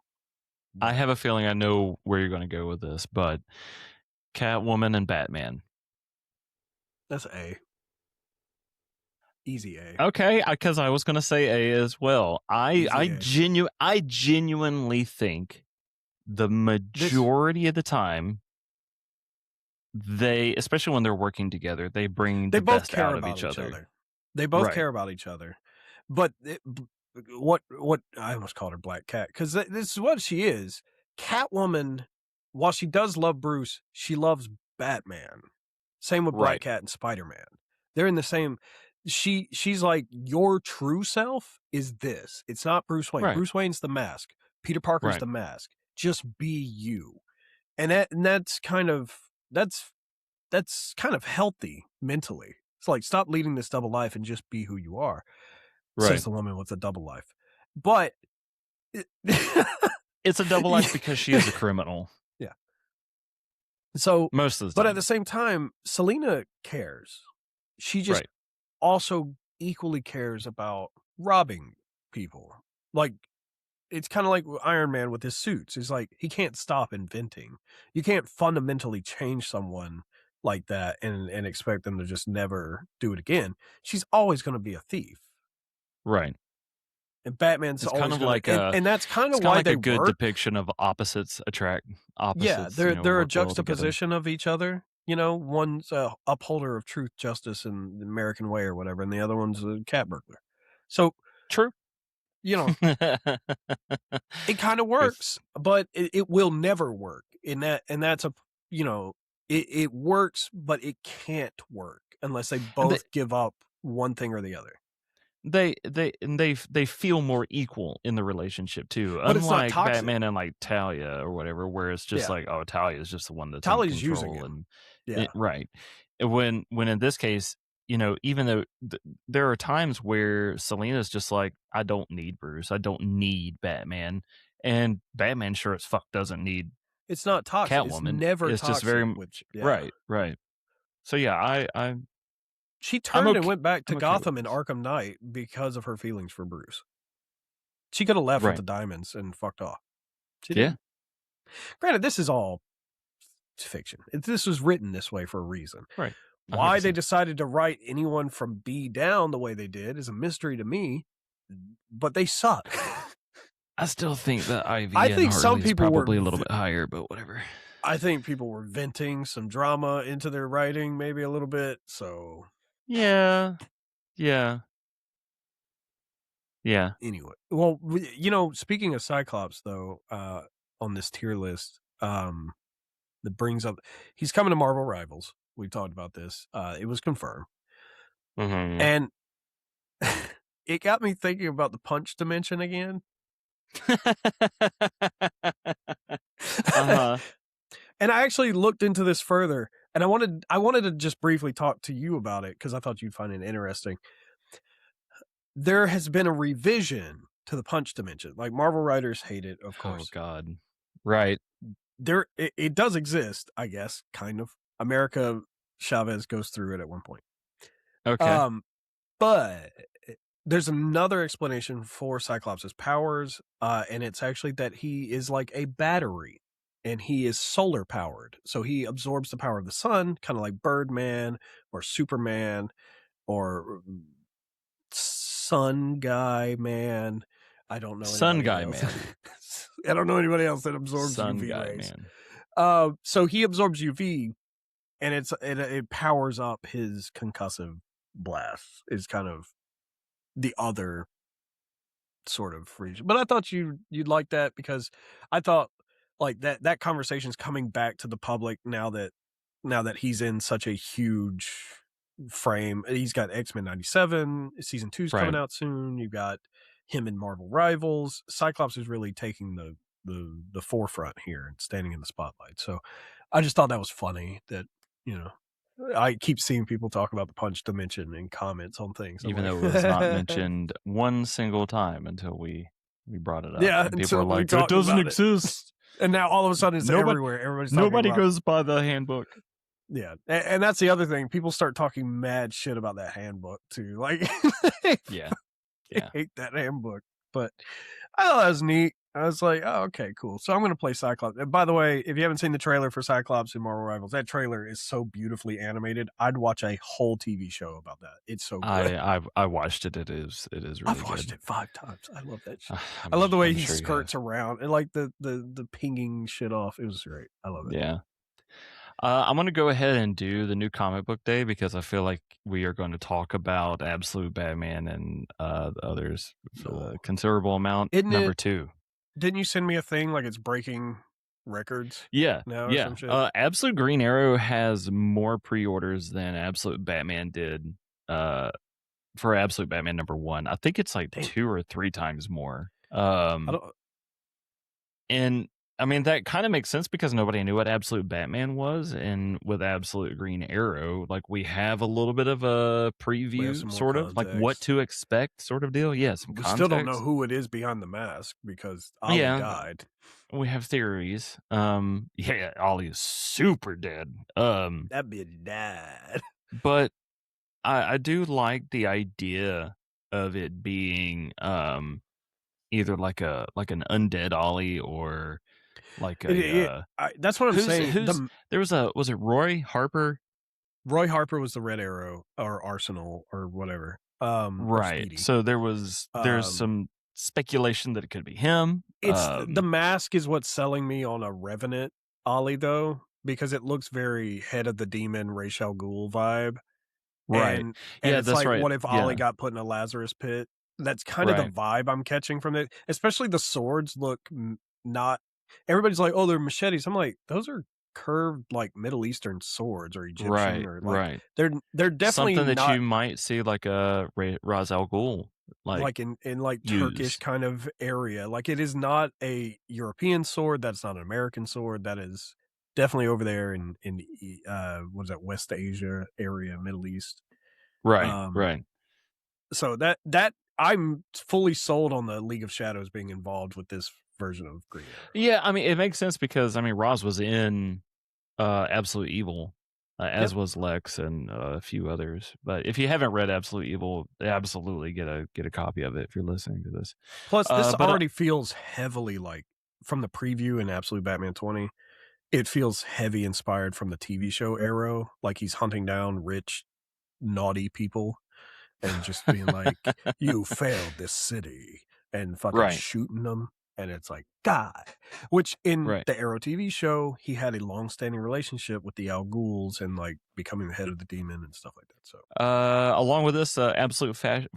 I have a feeling I know where you're going to go with this, but Catwoman and Batman. That's A. Easy A. Okay, because I was going to say A as well. I genuinely think the majority of the time they, especially when they're working together, they bring They the both best care out of about each each other. other. They both Right. care about each other. But what I almost called her Black Cat, because this is what she is. Catwoman, while she does love Bruce, she loves Batman. Same with Black Right. Cat and Spider-Man. They're in the same. She's like, your true self is this. It's not Bruce Wayne. Right. Bruce Wayne's the mask. Peter Parker's Right. the mask. Just be you. And that's kind of healthy mentally. It's like, stop leading this double life and just be who you are. Right. Says the woman with a double life. But it's a double life because she is a criminal. Yeah. So most of the time. But time. at the same time, Selina cares. She just also equally cares about robbing people. Like, it's kind of like Iron Man with his suits. It's like, he can't stop inventing. You can't fundamentally change someone like that and expect them to just never do it again. She's always going to be a thief. Right. And Batman's it's always kind of gonna, like and that's kind of why like they a good work. depiction of opposites attract opposites. Yeah, they're a work juxtaposition of each other. You know, one's a upholder of truth, justice, and the American way or whatever, and the other one's a cat burglar. So true. You know, it kind of works, but it will never work. And that's a, you know, it works, but it can't work unless they both give up one thing or the other. They feel more equal in the relationship too, but unlike it's not toxic. Batman and like Talia or whatever, where it's just like, oh, Talia is just the one that's Talia's in control, using him. and right. When in this case, you know, even though there are times where Selina's just like, I don't need Bruce, I don't need Batman, and Batman sure as fuck doesn't need. It's not toxic. Catwoman. It's never it's toxic. Just very right. So yeah, I she turned and went back to Gotham in Arkham Knight because of her feelings for Bruce. She could have left with the diamonds and fucked off. She didn't. Granted, this is all fiction. This was written this way for a reason. Right. 100%. Why they decided to write anyone from B down the way they did is a mystery to me, but they suck. I still think that Ivy I think some people probably a little bit higher, but whatever. I think people were venting some drama into their writing, maybe a little bit. So yeah. Anyway, well, you know, speaking of Cyclops, though, on this tier list, that brings up, he's coming to Marvel Rivals. We talked about this. It was confirmed, and it got me thinking about the punch dimension again. And I actually looked into this further, and I wanted to just briefly talk to you about it because I thought you'd find it interesting. There has been a revision to the punch dimension. Like, Marvel writers hate it, of course. Oh God, right? It does exist, I guess, kind of. America Chavez goes through it at one point. Okay, but there's another explanation for Cyclops' powers, and it's actually that he is like a battery, and he is solar powered. So he absorbs the power of the sun, kind of like Birdman or Superman or Sun Guy Man. I don't know. Sun Guy Man. I don't know anybody else that absorbs Sun UV Guy rays. Man. So he absorbs UV, and it powers up his concussive blasts. Is kind of the other sort of region. But I thought you'd like that because I thought like that conversation's coming back to the public now that he's in such a huge frame. He's got X-Men 97, season 2's coming out soon. You've got him in Marvel Rivals. Cyclops is really taking the forefront here and standing in the spotlight. So I just thought that was funny that, you know, I keep seeing people talk about the punch dimension in comments on things. Even though it was not mentioned one single time until we brought it up. Yeah, and people are like, it doesn't exist. And now all of a sudden it's everywhere. Nobody goes by the handbook. Yeah, and that's the other thing. People start talking mad shit about that handbook too. Like, yeah, I hate that handbook. But I thought that was neat. I was like, oh, okay, cool. So I'm going to play Cyclops. And by the way, if you haven't seen the trailer for Cyclops in Marvel Rivals, that trailer is so beautifully animated. I'd watch a whole TV show about that. It's so good. I watched it. It is really I've watched it 5 times. I love that shit. I love the way he skirts around and like the pinging shit off. It was great. I love it. Yeah. I'm going to go ahead and do the new comic book day because I feel like we are going to talk about Absolute Batman and the others for a considerable amount. Isn't Number it, 2. Didn't you send me a thing like it's breaking records Yeah, now or yeah. some shit? Absolute Green Arrow has more pre-orders than Absolute Batman did for Absolute Batman number 1. I think it's like Damn. 2 or 3 times more. And I mean, that kind of makes sense because nobody knew what Absolute Batman was. And with Absolute Green Arrow, like we have a little bit of a preview, sort of like what to expect, sort of deal. Yeah, some We context. still don't know who it is behind the mask because Ollie died. We have theories. Yeah, Ollie is super dead. That bitch died. But I do like the idea of it being either like an undead Ollie or like that's what I'm saying. Was it Roy Harper? Roy Harper was the Red Arrow or Arsenal or whatever. Right. So there's some speculation that it could be him. It's the mask is what's selling me on a Revenant Ollie though, because it looks very Head of the Demon Ra's al Ghul vibe. Right. And yeah, it's that's like, right. what if Ollie got put in a Lazarus pit? That's kind of the vibe I'm catching from it. Especially the swords look not. Everybody's like, oh, they're machetes. I'm like, those are curved like Middle Eastern swords or Egyptian or like they're definitely something that not, you might see like a Ra's al Ghul like in like Turkish kind of area. Like it is not a European sword. That's not an American sword. That is definitely over there in what is that, West Asia area, Middle East. Right. So that I'm fully sold on the League of Shadows being involved with this version of Green Arrow. Yeah, I mean it makes sense because I mean Ra's was in Absolute Evil, as was Lex and a few others. But if you haven't read Absolute Evil, absolutely get a copy of it if you're listening to this. Plus, this already feels heavily like from the preview in Absolute Batman 20. It feels heavy inspired from the TV show Arrow, like he's hunting down rich, naughty people and just being like, "You failed this city," and fucking shooting them. And it's like, God. Which in the Arrow TV show, he had a long-standing relationship with the Al Ghuls and like becoming the head of the demon and stuff like that. So, along with this, Absolute Flash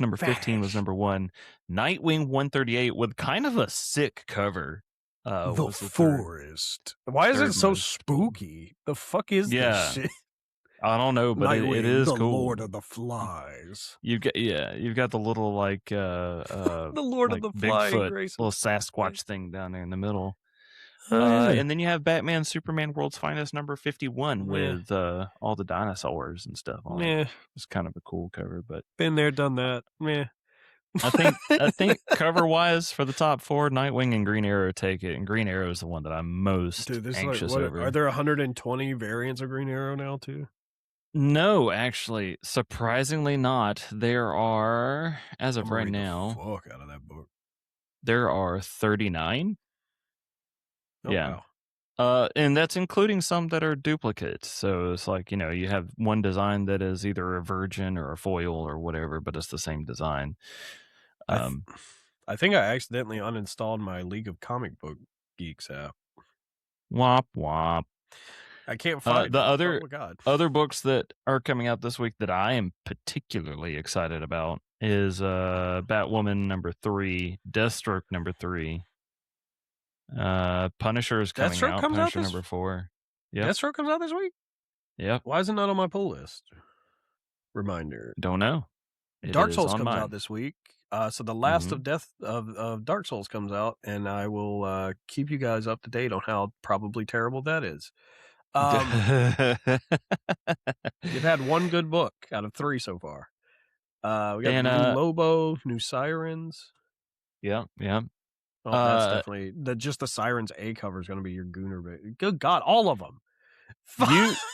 number 15 was number 1. Nightwing 138 with kind of a sick cover. The Forest. Why is it so spooky? The fuck is this shit? I don't know, but it is the cool. Lord of the Flies. You've got the little like the Lord like of the Flies, little Sasquatch thing down there in the middle. And then you have Batman Superman World's Finest number 51 with all the dinosaurs and stuff on it. It's kind of a cool cover, but been there, done that. I think cover wise for the top 4, Nightwing and Green Arrow take it, and Green Arrow is the one that I'm most anxious over. Are there 120 variants of Green Arrow now too? No, actually, surprisingly not. There are, as of right now, fuck out of that book. There are 39. Oh, yeah. Wow. And that's including some that are duplicates. So it's like, you have one design that is either a virgin or a foil or whatever, but it's the same design. I think I accidentally uninstalled my League of Comic Book Geeks app. Womp womp. I can't find the other books that are coming out this week that I am particularly excited about is Batwoman number 3, Deathstroke number 3, Punisher is coming out. Punisher number 4. Yep. Deathstroke comes out this week? Yep. Why is it not on my pull list? Reminder. Don't know. Dark Souls comes out this week. So the last of Death of Dark Souls comes out, and I will keep you guys up to date on how probably terrible that is. You've had one good book out of 3 so far. We got new Lobo, new Sirens. Yeah. Oh, that's definitely just the Sirens A cover is going to be your gooner bait. Good God, all of them.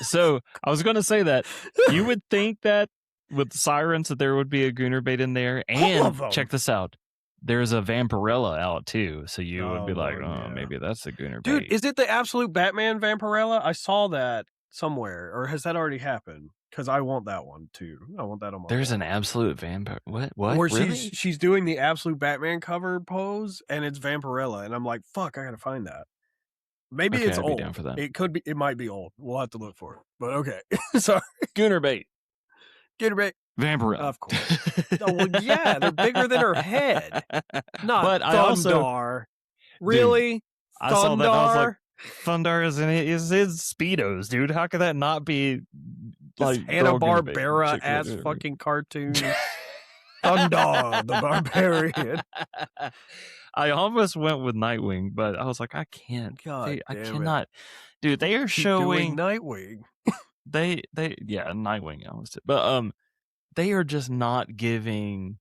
So I was going to say that you would think that with Sirens that there would be a gooner bait in there, and check this out. There's a Vampirella out too, so you would be like, maybe that's a gooner bait. Dude, is it the Absolute Batman Vampirella? I saw that somewhere, or has that already happened? Because I want that one too. I want that on my. There's an Absolute Vampire. What? Where really? she's doing the Absolute Batman cover pose, and it's Vampirella, and I'm like, fuck, I gotta find that. Maybe Okay, it's I'd be old. down for that. It could be. It might be old. We'll have to look for it. But okay. Sorry. Gooner bait. Gooner bait. Vampirella. Of course. Oh, well, yeah, they're bigger than her head. Not but Thundar. I also, really? Dude, Thundar? I saw that. I was like, Thundar is in his Speedos, dude. How could that not be like Hanna-Barbera ass fucking cartoon? Thundar the Barbarian. I almost went with Nightwing, but I was like, I can't. I cannot. Dude, they are showing Nightwing. Yeah, Nightwing. I almost did, but they are just not giving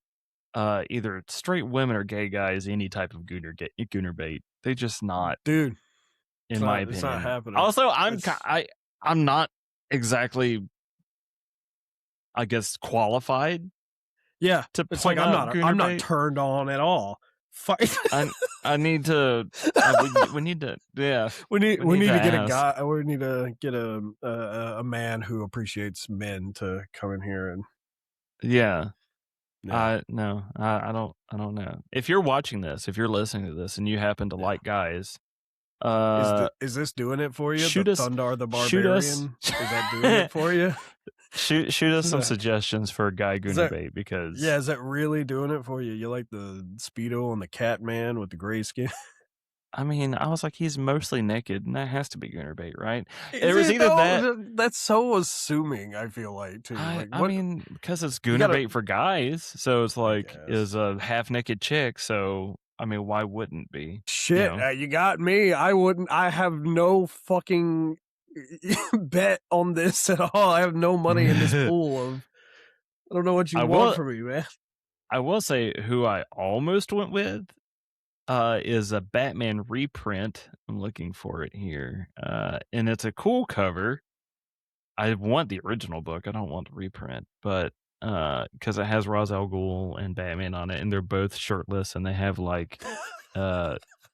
either straight women or gay guys any type of gooner bait. They just not, dude. In my opinion, it's not happening. Also, I'm not exactly, I guess, qualified. Yeah, it's like I'm not turned on at all. I need to. We need to. Yeah, we need to get a guy. We need to get a man who appreciates men to come in here and. Yeah. No, I don't know. If you're watching this, if you're listening to this, and you happen to like guys, is this doing it for you? Shoot us, Thundar the Barbarian. Is that doing it for you? Shoot us some suggestions for a guy gooner bait, because is that really doing it for you? You like the Speedo on the cat man with the gray skin? I mean, I was like, he's mostly naked, and that has to be gooner bait, right? It was either that. That's so assuming. I feel like too. I mean, because it's gooner bait for guys, so it's like is a half naked chick. So I mean, why wouldn't be? Shit, you got me. I wouldn't. I have no fucking bet on this at all. I have no money in this pool of. I don't know what you want from me, man. I will say who I almost went with. Is a Batman reprint. I'm looking for it here. And it's a cool cover. I want the original book. I don't want the reprint, but because it has Ra's al Ghul and Batman on it, and they're both shirtless, and they have like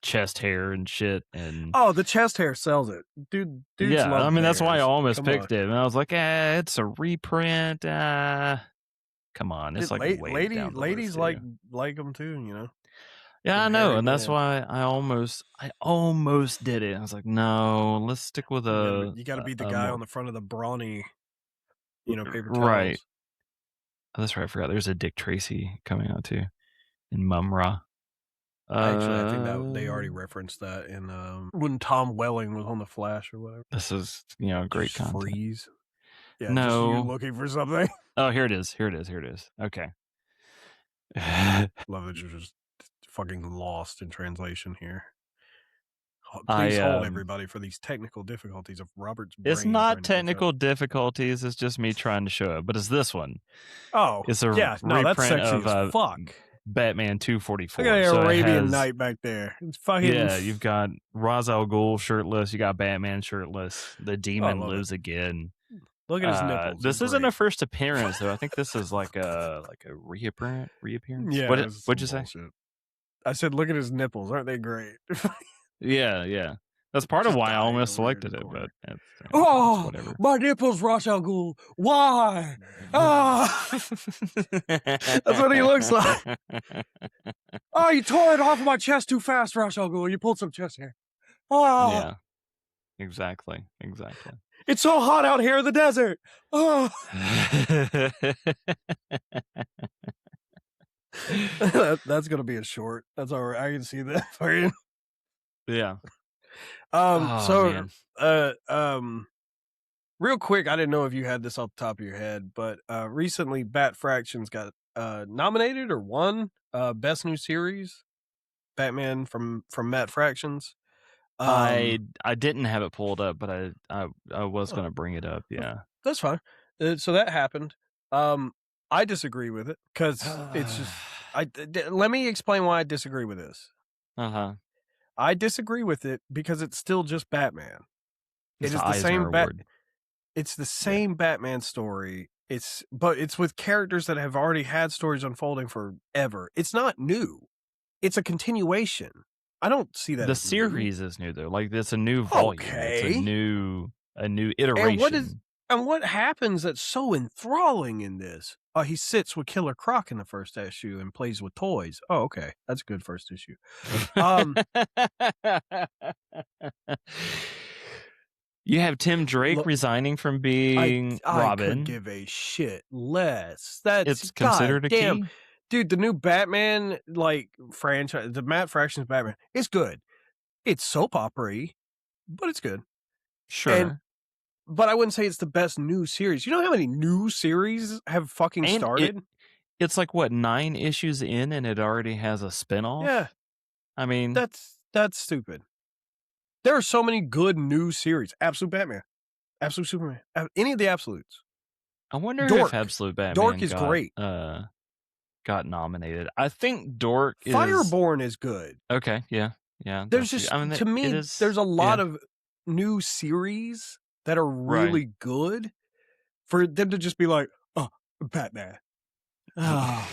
chest hair and shit. And the chest hair sells it, dude. Yeah, I mean that's why I almost picked it, and I was like, it's a reprint. Come on, it's like ladies like them too, you know. Yeah, I know, and that's why I almost did it. I was like, no, let's stick with you got to be the guy on the front of the brawny, paper towels. Right. Oh, that's right. I forgot. There's a Dick Tracy coming out too, in Mum-Ra. Actually, I think that they already referenced that in when Tom Welling was on the Flash or whatever. This is great content. Freeze. Yeah, no, just you looking for something. Oh, here it is. Okay. Love that you're just fucking lost in translation here. Please hold everybody for these technical difficulties of Robert's brain. It's not technical difficulties. It's just me trying to show it. But it's this one. Oh, it's a reprint that's sexy of as fuck. Batman 244. Look at the Arabian Night back there. It's fucking. Yeah, you've got Ra's al Ghul shirtless. You got Batman shirtless. The demon lives again. Look at his nipples. This isn't a first appearance though. I think this is like a reappearance. Yeah. What'd you say? I said, look at his nipples. Aren't they great? Yeah. That's part of why I almost selected it, but whatever. My nipples, Ra's al Ghul. Why? That's what he looks like. You tore it off of my chest too fast, Ra's al Ghul. You pulled some chest hair. Yeah. Exactly. It's so hot out here in the desert. That's gonna be a short. That's all right. I can see that for you. Yeah. Real quick, I didn't know if you had this off the top of your head, but recently Bat Fractions got nominated or won Best New Series. Batman from Bat Fractions. I didn't have it pulled up, but I was going to bring it up. Yeah, that's fine. So that happened. I disagree with it because it's just. Let me explain why I disagree with this. I disagree with it because it's still just Batman. It is the same It's the same Batman story. But it's with characters that have already had stories unfolding forever. It's not new. It's a continuation. I don't see that. The series is new though. Like it's a new volume. Okay. It's a new iteration. And what happens that's so enthralling in this? he sits with Killer Croc in the first issue and plays with toys. Oh, okay. That's a good first issue. You have Tim Drake resigning from being Robin. I could give a shit less. It's considered a key. Dude, the new Batman franchise, the Matt Fraction's Batman, it's good. It's soap opera-y, but it's good. Sure. But I wouldn't say it's the best new series. You know how many new series have fucking started? It's like, what, 9 issues in and it already has a spinoff? Yeah. I mean... That's stupid. There are so many good new series. Absolute Batman. Absolute Superman. Any of the Absolutes. I wonder if Absolute Batman Dork is great. Got nominated. I think Dork is... Fireborn is good. Okay, yeah. There's just, to me, there's a lot of new series that are really good for them to just be like, oh, Batman. Oh.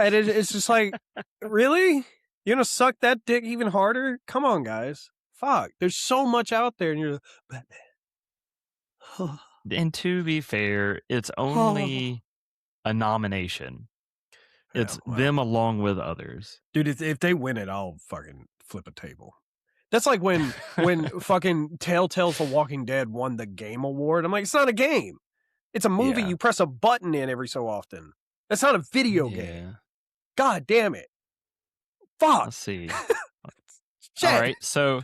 And it's just like, really? You're going to suck that dick even harder? Come on, guys. Fuck. There's so much out there, and you're Batman. And to be fair, it's only a nomination. It's them along with others. Dude, if they win it, I'll fucking flip a table. That's like when fucking Telltale's The Walking Dead won the Game Award. I'm like, it's not a game. It's a movie you press a button in every so often. That's not a video game. God damn it. Fuck. Let's see. All right, so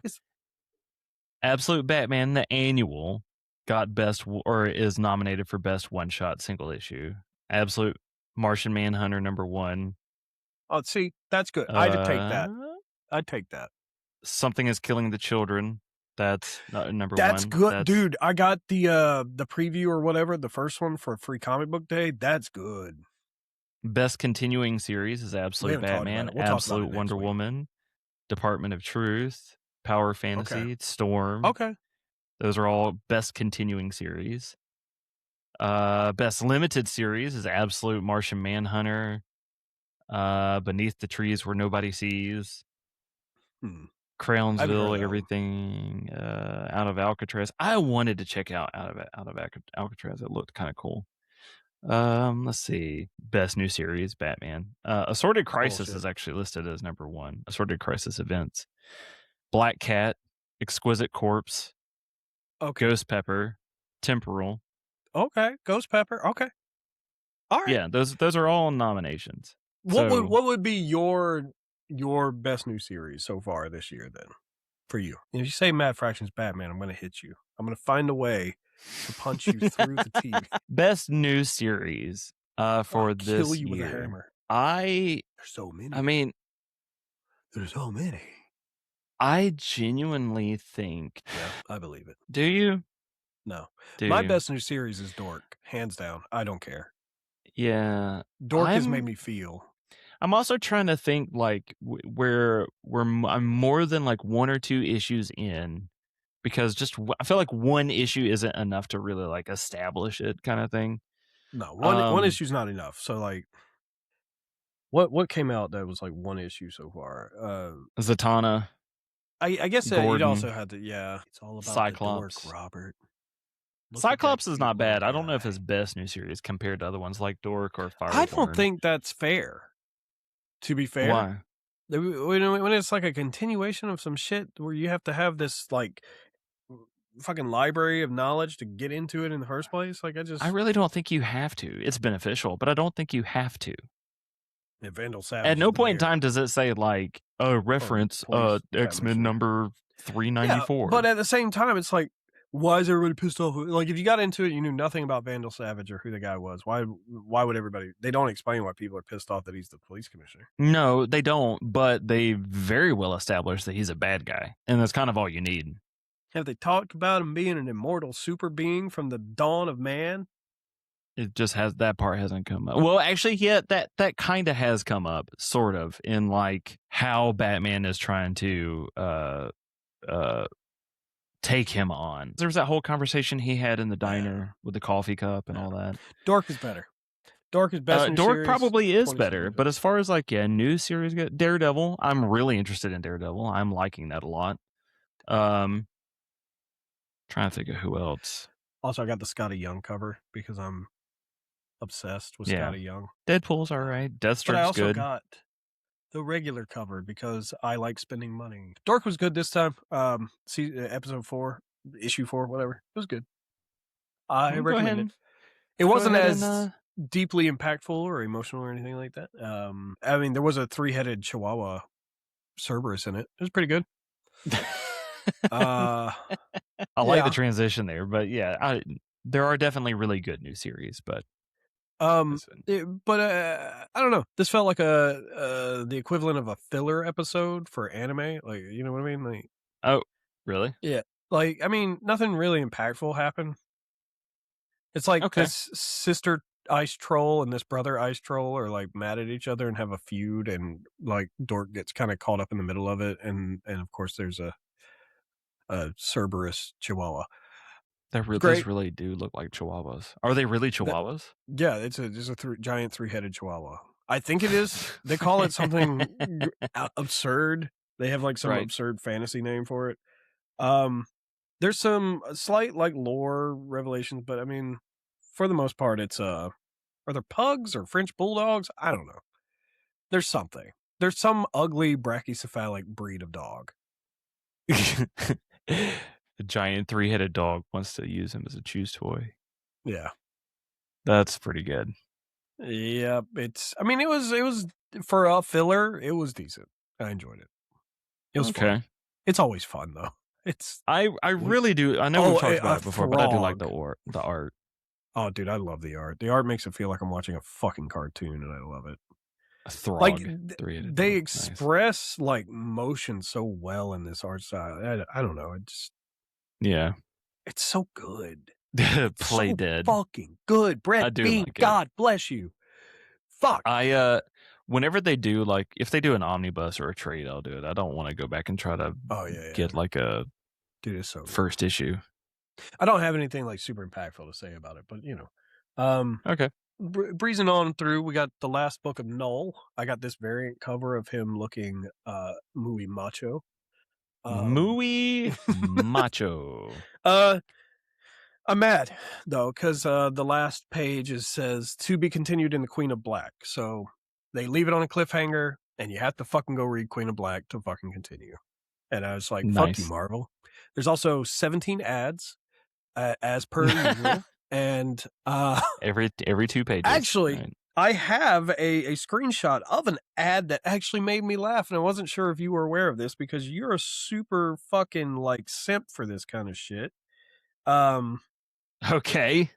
Absolute Batman, the annual, got is nominated for best one-shot single issue. Absolute Martian Manhunter #1. Oh, see, that's good. I'd take that. I'd take that. Something is Killing the Children. That's #1. That's good, dude. I got the preview or whatever, the first one for Free Comic Book Day. That's good. Best continuing series is Absolute Batman, Absolute Wonder Woman, Department of Truth, Power Fantasy, Storm. Okay. Those are all best continuing series. Best limited series is Absolute Martian Manhunter, Beneath the Trees Where Nobody Sees, Crownsville, everything, Out of Alcatraz. I wanted to check out Out of Alcatraz. It looked kind of cool. Let's see. Best new series, Batman. Assorted Crisis is actually listed as #1. Assorted Crisis events. Black Cat, Exquisite Corpse, Ghost Pepper, Temporal. Okay, Ghost Pepper. Okay. All right. Yeah, those are all nominations. What would be your best new series so far this year then? For you. If you say Matt Fraction's Batman, I'm going to hit you. I'm going to find a way to punch you through the TV. Best new series for this year. Kill you with a hammer. There's so many. I mean, there's so many. I genuinely think. Yeah, I believe it. Do you? No. My best new series is Dork. Hands down. I don't care. Yeah. Dork has made me feel. I'm also trying to think like where I'm more than like 1 or 2 issues in, because I feel like one issue isn't enough to really like establish it, kind of thing. No, one issue's not enough. So like, what came out that was like one issue so far? Zatanna. I guess you'd also had to. Yeah, it's all about Cyclops. The dork, Robert. Cyclops is not bad. I don't know if it's best new series compared to other ones like Dork or Fireborn. I don't think that's fair. To be fair, why? When it's like a continuation of some shit where you have to have this like fucking library of knowledge to get into it in the first place, like I really don't think you have to. It's beneficial, but I don't think you have to. Yeah, Vandal Savage. At no point in time does it say like reference X-Men number 394. Yeah, but at the same time, it's like, why is everybody pissed off? Like, if you got into it, you knew nothing about Vandal Savage or who the guy was. Why would everybody? They don't explain why people are pissed off that he's the police commissioner. No, they don't. But they very well established that he's a bad guy, and that's kind of all you need. Have they talked about him being an immortal super being from the dawn of man? It just that part hasn't come up. Well, actually, yeah, that kind of has come up, sort of, in like how Batman is trying to take him on. There was that whole conversation he had in the diner with the coffee cup and all that. Dork is better. Dork is best. Dork probably is better, but as far as like new series go, Daredevil, I'm really interested in Daredevil. I'm liking that a lot. Trying to think of who else. Also, I got the Scotty Young cover because I'm obsessed with Scotty Young. Deadpool's all right. Deathstroke's good. But I also got the regular cover because I like spending money. Dork was good this time. Episode 4, issue 4, whatever. It was good. I recommend it. It wasn't as deeply impactful or emotional or anything like that. I mean, there was a 3-headed Chihuahua Cerberus in it. It was pretty good. I like the transition there, but there are definitely really good new series, but I don't know. This felt like the equivalent of a filler episode for anime. Like, you know what I mean? Like, oh, really? Yeah. Like, I mean, nothing really impactful happened. It's like this sister ice troll and this brother ice troll are like mad at each other and have a feud, and like Dork gets kind of caught up in the middle of it, and of course there's a Cerberus Chihuahua. Those really do look like Chihuahuas. Are they really Chihuahuas? Yeah, it's a giant 3-headed Chihuahua. I think it is. They call it something absurd. They have like some absurd fantasy name for it. There's some slight like lore revelations, but I mean, for the most part, it's are there pugs or French bulldogs? I don't know. There's something. There's some ugly brachycephalic breed of dog. The giant 3-headed dog wants to use him as a chews toy. Yeah, that's pretty good. Yeah, I mean, it was for a filler. It was decent. I enjoyed it. It was fun. It's always fun though. I really do. I know we've talked about it before, but I do like the art. Oh, dude, I love the art. The art makes it feel like I'm watching a fucking cartoon, and I love it. A Throg. Like they express like motion so well in this art style. I don't know. It's so good. Play dead. Fucking good. Brett Bean, like God bless you. Fuck. Whenever they do, like, if they do an omnibus or a trade, I'll do it. I don't want to go back and try to get like a first issue. I don't have anything like super impactful to say about it, but you know. Okay. Breezing on through, we got the last book of Knull. I got this variant cover of him looking muy macho. Muy macho. I'm mad though, because the last page says to be continued in the Queen of Black. So they leave it on a cliffhanger, and you have to fucking go read Queen of Black to fucking continue. And I was like, fuck you, Marvel. There's also 17 ads, as per usual. And every 2 pages. Actually, I have a screenshot of an ad that actually made me laugh, and I wasn't sure if you were aware of this because you're a super fucking like simp for this kind of shit. Okay.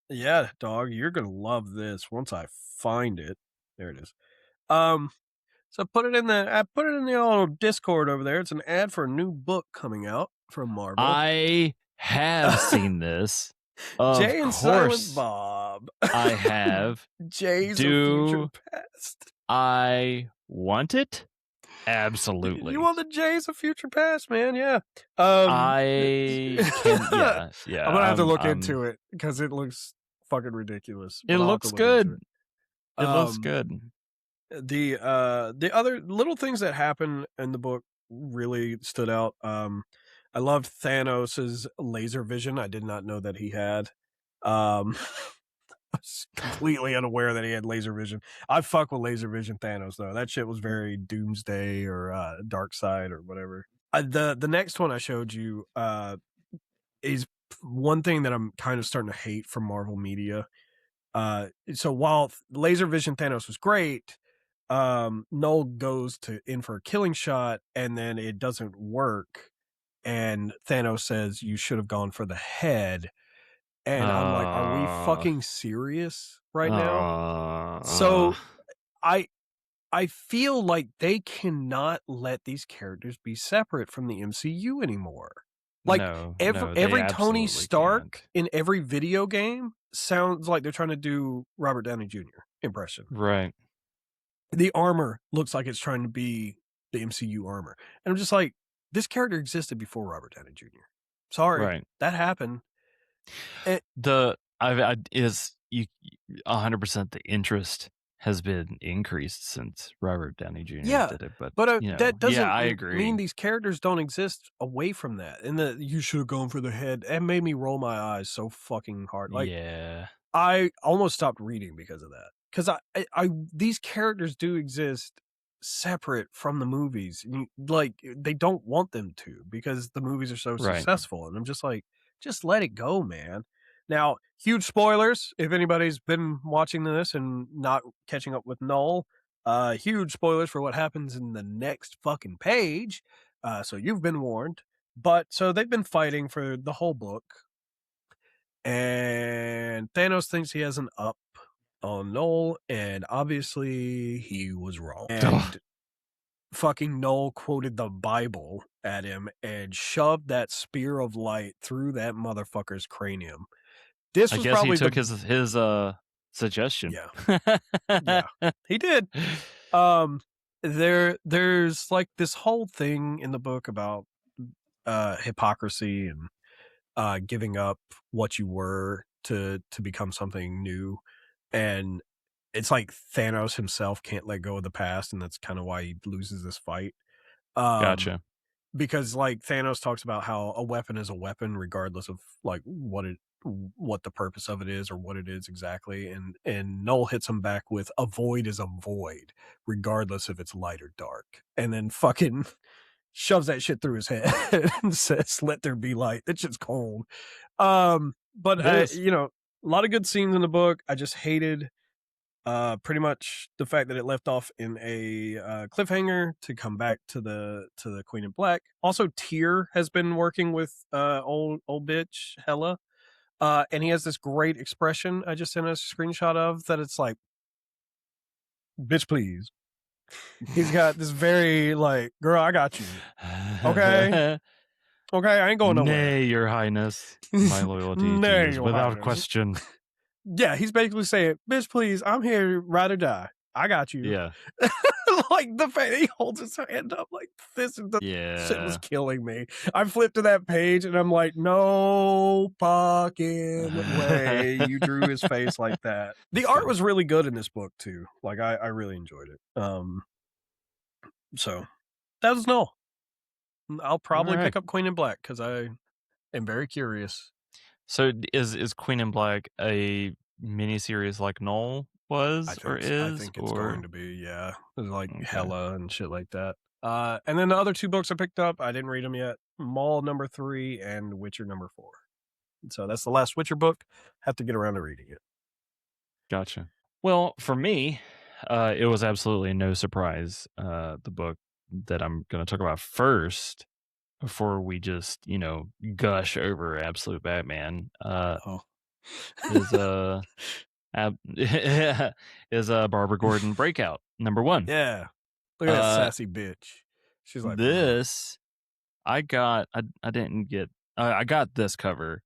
Yeah, dog, you're gonna love this once I find it. There it is. So I put it in the old Discord over there. It's an ad for a new book coming out from Marvel. I have seen this. Of Jay and course, Silent Bob. I have. Jay's future past. I want it. Absolutely. You want the Jay's of future past, man? Yeah. I can. Yeah. I'm gonna have to look into it because it looks fucking ridiculous. It looks good. It looks good. The other little things that happen in the book really stood out. I loved Thanos' laser vision. I did not know that he had. I was completely unaware that he had laser vision. I fuck with laser vision Thanos though. That shit was very Doomsday or Dark Side or whatever. The next one I showed you is one thing that I'm kind of starting to hate from Marvel media. So while laser vision Thanos was great, Knull goes in for a killing shot and then it doesn't work. And Thanos says, you should have gone for the head. And I'm like, are we fucking serious right now? So I feel like they cannot let these characters be separate from the MCU anymore. Like every Tony Stark in every video game sounds like they're trying to do Robert Downey Jr. impression. Right. The armor looks like it's trying to be the MCU armor. And I'm just like, this character existed before Robert Downey Jr. Sorry, that happened. Is you 100% the interest has been increased since Robert Downey Jr. Yeah, did it, but that doesn't I mean agree. these characters don't exist away from that, and that you should have gone for the head. It made me roll my eyes so fucking hard. Like, Yeah. I almost stopped reading because of that. Because I these characters do exist separate from the movies. Like, they don't want them to because the movies are so Right. successful, and I'm just like, just let it go, man. Now, huge spoilers if anybody's been watching this and not catching up with Knull. Huge spoilers for what happens in the next fucking page. So you've been warned. But so they've been fighting for the whole book. And Thanos thinks he has an up on Knull, and obviously he was wrong. And fucking Knull quoted the Bible at him and shoved that spear of light through that motherfucker's cranium. This I was guess probably he took his suggestion. Yeah. Yeah, he did. There's like this whole thing in the book about hypocrisy and giving up what you were to become something new, and it's like Thanos himself can't let go of the past, and that's kind of why he loses this fight. Gotcha. Because like Thanos talks about how a weapon is a weapon regardless of like what the purpose of it is or what it is exactly, and Knull hits him back with a void is a void regardless if it's light or dark, and then fucking shoves that shit through his head and says, "Let there be light." That shit's cold. But a lot of good scenes in the book. I just hated pretty much the fact that it left off in a cliffhanger to come back to the Queen in Black. Also, Tyr has been working with old bitch Hela, and he has this great expression I just sent a screenshot of that it's like, "Bitch, please." He's got this very like, "Girl, I got you." Okay. Okay, I ain't going nowhere. Nay, Your Highness, my loyalty to you is without question. Yeah, he's basically saying, "Bitch, please, I'm here, ride or die. I got you." Yeah. Like the fact he holds his hand up like this, and the shit was killing me. I flipped to that page and I'm like, no fucking way you drew his face like that. The art was really good in this book too. Like I really enjoyed it. So that was Knull. I'll probably pick up Queen in Black because I am very curious. So is Queen in Black a miniseries like Knull was or is? I think it's going to be, yeah. There's like Hela and shit like that. And then the other two books I picked up, I didn't read them yet. Maul #3 and Witcher #4. So that's the last Witcher book. Have to get around to reading it. Gotcha. Well, for me, it was absolutely no surprise. The book that I'm going to talk about first, before we just gush over Absolute Batman, is Barbara Gordon Breakout #1. Yeah, look at that sassy bitch. She's like, this. I got this cover,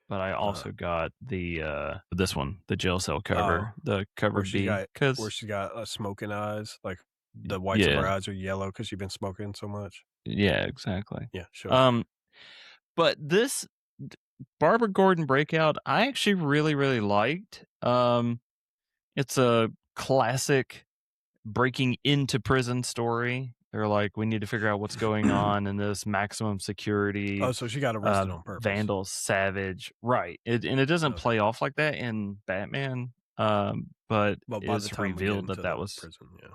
but I also got this one, the jail cell cover, the cover B, where she got smoking eyes, like the whites of her eyes are yellow because she's been smoking so much. Yeah, exactly. Yeah, sure. But this Barbara Gordon Breakout, I actually really, really liked. It's a classic breaking into prison story. They're like, we need to figure out what's going on in this maximum security. Oh, so she got arrested on purpose. Vandal Savage, right? And it doesn't play off like that in Batman. But it's revealed that was prison. Yeah.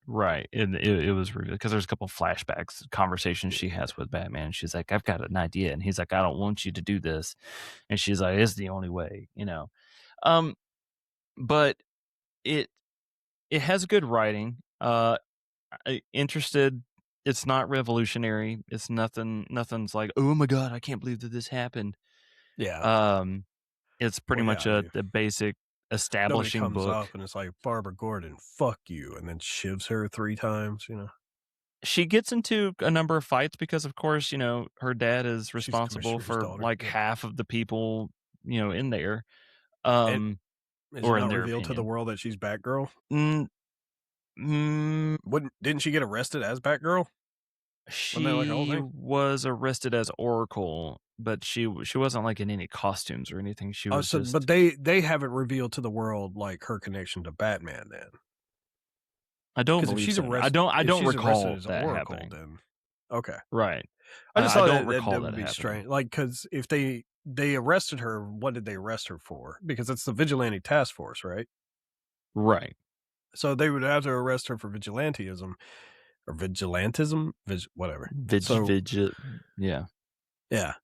Right. And it was revealed because there's a couple of flashbacks, conversations she has with Batman. She's like, I've got an idea. And he's like, I don't want you to do this. And she's like, it's the only way, But it has good writing. Interested. It's not revolutionary. It's nothing's like, oh my God, I can't believe that this happened. Yeah. It's pretty much a basic establishing comes book. Up and it's like, Barbara Gordon, fuck you, and then shivs her 3 times. She gets into a number of fights because, of course, her dad is responsible for like half of the people, in there. Is it not revealed to the world that she's Batgirl? Didn't she get arrested as Batgirl? She was arrested as Oracle, but she wasn't like in any costumes or anything. She was but they haven't revealed to the world like her connection to Batman then. I don't believe she's so. arrested, I don't she's arrested recall as that Oracle, happening. then okay. Right. I just I thought don't that recall would that be happening. strange. Like, because if they arrested her, what did they arrest her for? Because it's the vigilante task force, right? Right. So they would have to arrest her for vigilantism or vigilantism, whatever. Yeah. Yeah.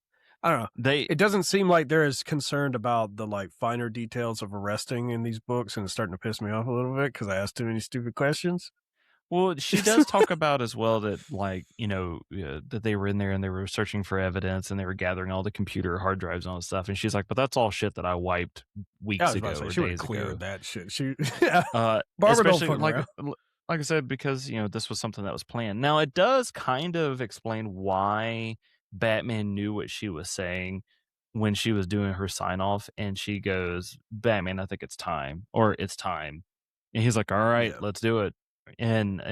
I don't know. It doesn't seem like they're as concerned about the like finer details of arresting in these books, and it's starting to piss me off a little bit because I asked too many stupid questions. Well, she does talk about as well that, like, that they were in there and they were searching for evidence and they were gathering all the computer hard drives and all that stuff. And she's like, but that's all shit that I wiped weeks ago or she would have days cleared ago. That shit. Barbara Especially don't fuck around. like I said, because, this was something that was planned. Now, it does kind of explain why Batman knew what she was saying when she was doing her sign off. And she goes, Batman, I think it's time, or it's time. And he's like, all right, let's do it. And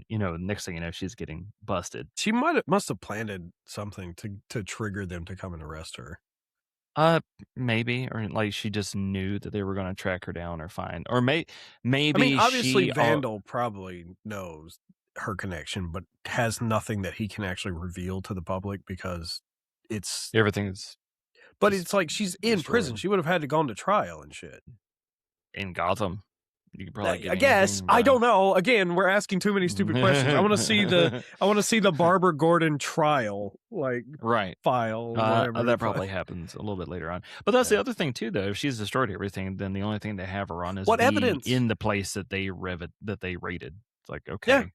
next thing you know, she's getting busted. She must have planted something to trigger them to come and arrest her. Maybe, or like she just knew that they were going to track her down or find, or maybe. I mean, obviously, Vandal probably knows her connection, but has nothing that he can actually reveal to the public because everything's. But it's like she's in prison. She would have had to go to trial and shit in Gotham. You could probably get I guess. I don't know. Again, we're asking too many stupid questions. I want to see the Barbara Gordon trial, like, file. Whatever that probably happens a little bit later on. But that's the other thing too, though. If she's destroyed everything, then the only thing they have her on is what evidence in the place that they raided. It's like, okay.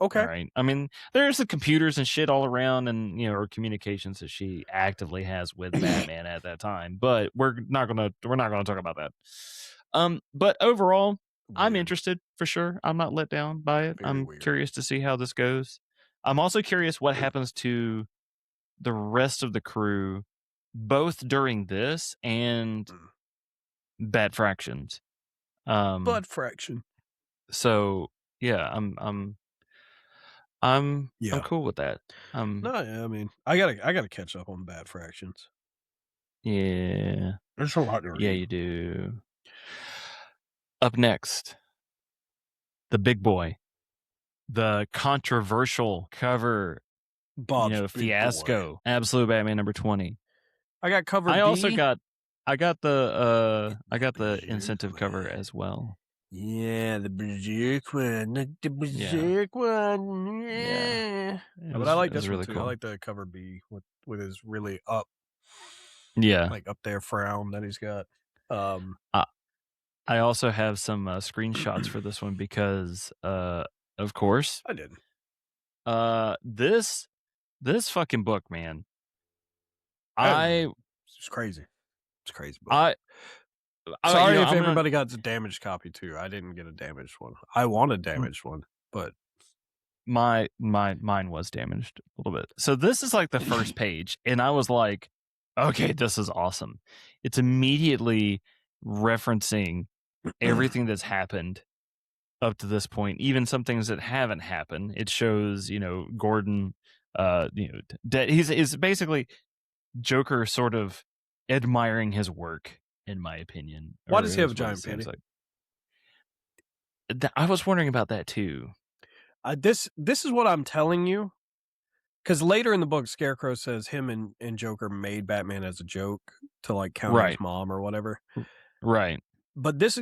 Okay. All right. I mean, there's the computers and shit all around, and or communications that she actively has with Batman at that time. But we're not gonna talk about that. But overall, I'm interested for sure. I'm not let down by it. I'm curious to see how this goes. I'm also curious what happens to the rest of the crew, both during this and Bad Fractions. Bud Fraction. So yeah, I'm cool with that. No, I mean, I gotta catch up on Bad Fractions. Yeah, there's a lot to read. Yeah, you do. Up next, the big boy, the controversial cover, fiasco, boy. Absolute Batman number 20. I got cover. I got the incentive cover as well. Yeah, the Berserk one, the Berserk one. Yeah, but I like this one too. Cool. I like the cover B with his really up. Yeah, like up there frown that he's got. I also have some screenshots for this one because, of course, I did. This fucking book, man. It's crazy. It's crazy book. Sorry if everybody got a damaged copy too. I didn't get a damaged one. I want a damaged one, but mine was damaged a little bit. So this is like the first page, and I was like, okay, this is awesome. It's immediately referencing everything that's happened up to this point, even some things that haven't happened. It shows, Gordon, dead. He's basically Joker sort of admiring his work, in my opinion. Why does he have a giant penny? I was wondering about that too. This is what I'm telling you. Because later in the book, Scarecrow says him and Joker made Batman as a joke to like counter his mom or whatever. Right. But this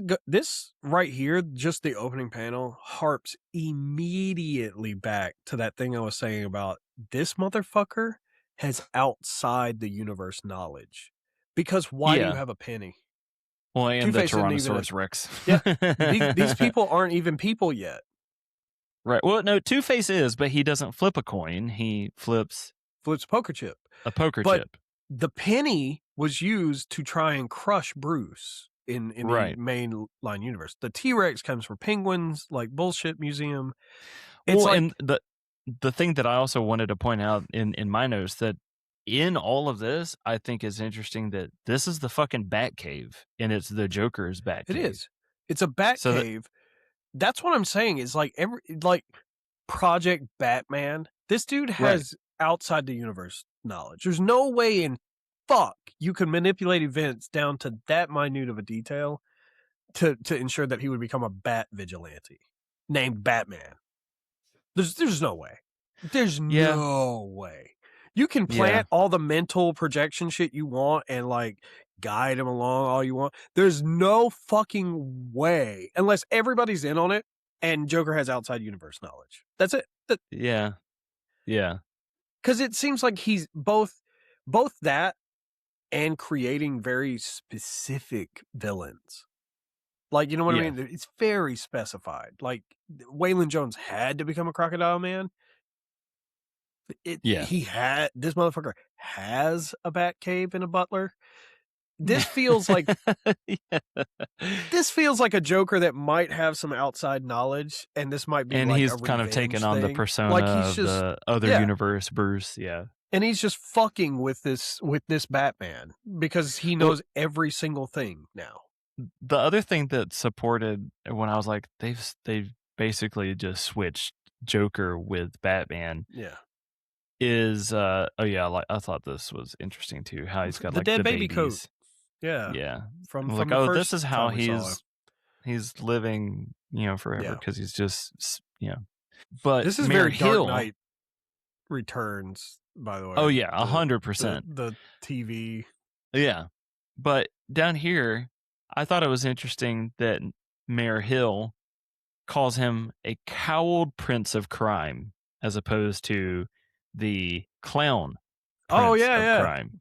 right here, just the opening panel, harps immediately back to that thing I was saying about this motherfucker has outside the universe knowledge. Because why do you have a penny? Well, and the Tyrannosaurus Rex. Yeah, these people aren't even people yet. Right. Well, no, Two-Face is, but he doesn't flip a coin. He flips a poker chip. A poker chip. The penny was used to try and crush Bruce in the mainline universe. The T-Rex comes from Penguins, like bullshit museum. And the thing that I also wanted to point out in my notes that in all of this, I think is interesting that this is the fucking Batcave, and it's the Joker's Batcave. It is. It's a Batcave. That's what I'm saying. Is like Project Batman. This dude has outside the universe knowledge. There's no way in fuck you could manipulate events down to that minute of a detail to ensure that he would become a bat vigilante. named Batman. There's no way. There's no way. You can plant all the mental projection shit you want and like guide him along all you want. There's no fucking way unless everybody's in on it and Joker has outside universe knowledge. That's it. Yeah. Because it seems like he's both that and creating very specific villains. Like, you know what I mean? It's very specified. Like, Waylon Jones had to become a Crocodile Man. This motherfucker has a bat cave and a butler. This feels like this feels like a Joker that might have some outside knowledge, and this might be and like he's a kind of taken on the persona like he's of just, the other universe, Bruce. Yeah, and he's just fucking with this Batman because he knows every single thing now. The other thing that supported when I was like, they've basically just switched Joker with Batman. Yeah. Is like I thought this was interesting too. How he's got the like dead the baby babies. coat. Yeah. Yeah. From like, the this is how he's living, forever because he's just But this is Mayor very Hill, Dark Knight Returns, by the way. Oh yeah, 100%. The TV. Yeah. But down here, I thought it was interesting that Mayor Hill calls him a cowled prince of crime as opposed to the clown prince of crime.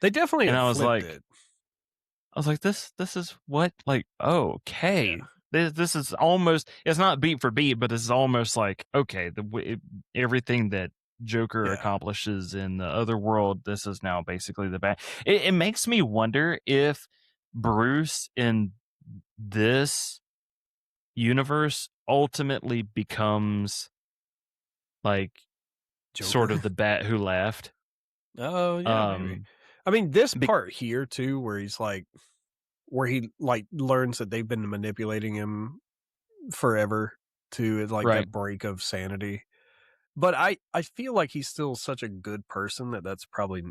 They definitely and I was like it. I was like, this is what, like, okay. Yeah. This is almost, it's not beat for beat, but this is almost like, okay, everything that Joker accomplishes in the other world, this is now basically the bad. It makes me wonder if Bruce in this universe ultimately becomes like Joker? Sort of the bat who laughed. Oh yeah, maybe. I mean, this part here too, where he learns that they've been manipulating him forever to like that break of sanity. But I feel like he's still such a good person that's probably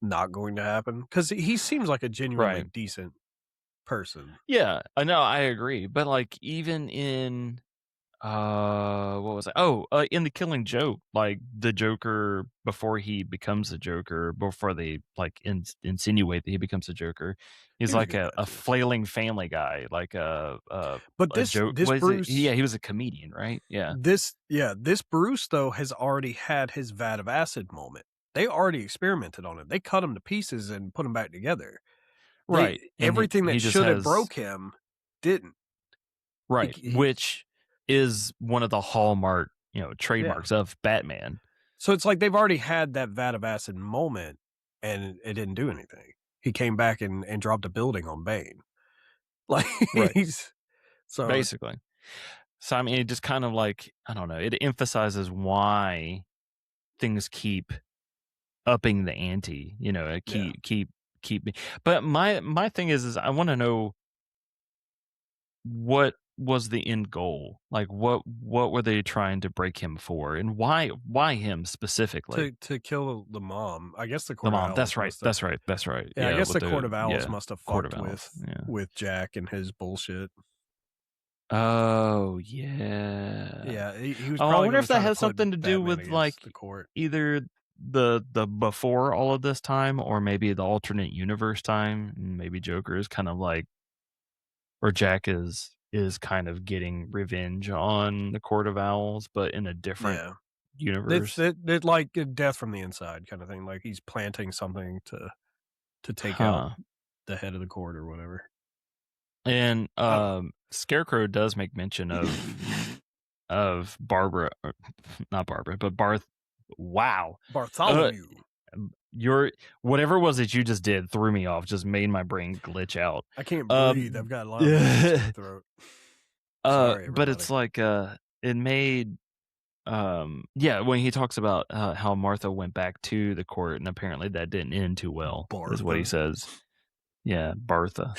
not going to happen because he seems like a genuinely decent person. Yeah, I know, I agree. But like even in what was it? In The Killing Joke, like the Joker before he becomes a Joker, before they like insinuate that he becomes a Joker, he's like a flailing family guy, like but this Bruce, he was a comedian, right? Yeah. This Bruce though has already had his vat of acid moment. They already experimented on it. They cut him to pieces and put him back together. Right. Everything that should have broke him didn't. Right. Which is one of the hallmark, trademarks of Batman. So it's like they've already had that vat of acid moment and it didn't do anything. He came back and dropped a building on Bane. Like so basically. So I mean it just kind of like, I don't know, it emphasizes why things keep upping the ante, keep me. But my thing is I want to know what was the end goal? Like what were they trying to break him for, and why him specifically? To kill the mom. I guess the Court of Owls. That's right. Yeah, I guess the Court of Owls must have fucked with Jack and his bullshit. Oh yeah. Yeah, he was I wonder if that has something to do with like the court. Either the before all of this time or maybe the alternate universe time, and maybe Joker is kind of like, or Jack is kind of getting revenge on the Court of Owls, but in a different universe. It's like death from the inside kind of thing. Like he's planting something to take out the head of the court or whatever. And Scarecrow does make mention of Barbara, not Barbara, but Barth. Wow, Bartholomew. Your whatever it was that you just did threw me off. Just made my brain glitch out. I can't breathe. I've got a lot of in my throat. Sorry, but it's like it made when he talks about how Martha went back to the court and apparently that didn't end too well. Bartha. Is what he says. Yeah, Bartha.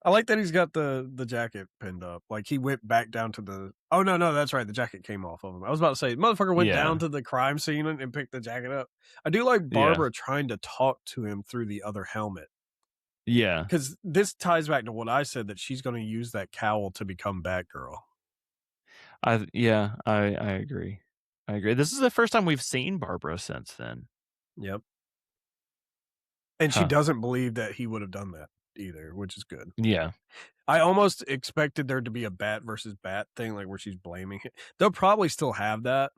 I like that he's got the jacket pinned up. Like he went back down to the. Oh no, that's right. The jacket came off of him. I was about to say, motherfucker went down to the crime scene and picked the jacket up. I do like Barbara trying to talk to him through the other helmet. Yeah. Because this ties back to what I said, that she's going to use that cowl to become Batgirl. I agree. I agree. This is the first time we've seen Barbara since then. Yep. And she doesn't believe that he would have done that either, which is good. Yeah. I almost expected there to be a Bat versus Bat thing, like where she's blaming him. They'll probably still have that,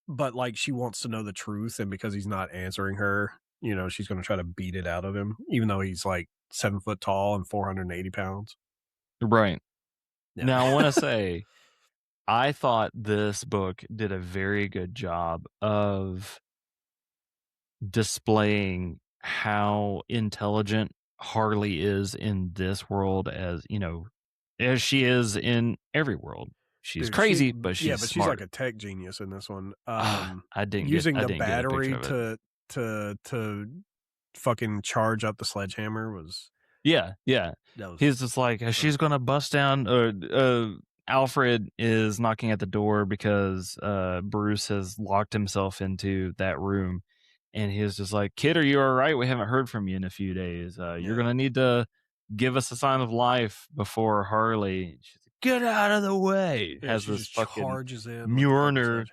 but like she wants to know the truth, and because he's not answering her, you know, she's going to try to beat it out of him, even though he's like 7 foot tall and 480 pounds. Right. Yeah. Now, I want to say, I thought this book did a very good job of displaying how intelligent Harley is in this world, as you know, as she is in every world. She's Dude, crazy, but she's but smart. she's like a tech genius in this one. I didn't using get, the battery get a to fucking charge up the sledgehammer was. Yeah. He's just like, she's gonna bust down. Alfred is knocking at the door because Bruce has locked himself into that room, and he's just like, "Kid, are you all right? We haven't heard from you in a few days. You're gonna need to give us a sign of life before Harley." She's like, "Get out of the way!" Yeah, Has she this just fucking charges in Mjolnir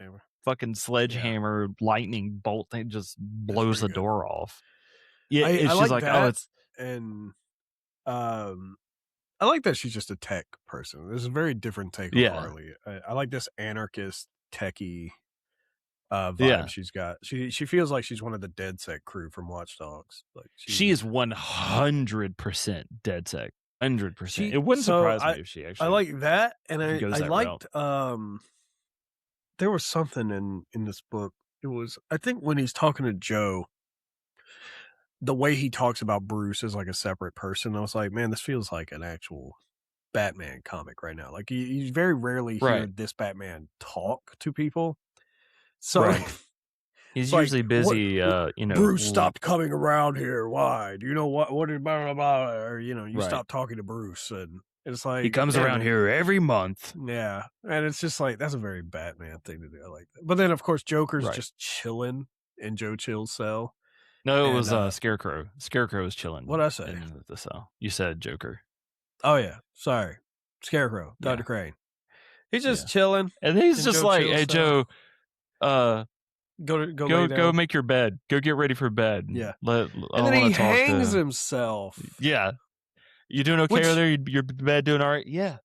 fucking sledgehammer lightning bolt thing, just blows the door off. Yeah, I she's like like, that, "Oh, it's." And I like that she's just a tech person. There's a very different take on Harley. I like this anarchist techie vibe she's got. She feels like she's one of the DedSec crew from Watch Dogs. Like she is 100% DedSec. 100%. It wouldn't surprise me if she actually. I like that, and I liked route. there was something in this book. It was, I think, when he's talking to Joe, the way he talks about Bruce as like a separate person. I was like, man, this feels like an actual Batman comic right now. Like you very rarely hear this Batman talk to people. So he's usually busy. Bruce stopped coming around here. Why? Do you know what is blah, blah, blah? Or you stop talking to Bruce, and it's like he comes around here every month. Yeah, and it's just like, that's a very Batman thing to do. I like that. But then of course Joker's just chilling in Joe Chill's cell. No, it was Scarecrow. Scarecrow was chilling. What'd I say? In the cell. You said Joker. Oh yeah, sorry, Scarecrow, Dr. Crane. He's just chilling, and he's just Joe like, Chill's "Hey cell. Joe, go make your bed. Go get ready for bed. Yeah, and then he hangs himself. Yeah, you doing okay over there? Your bed doing all right? Yeah.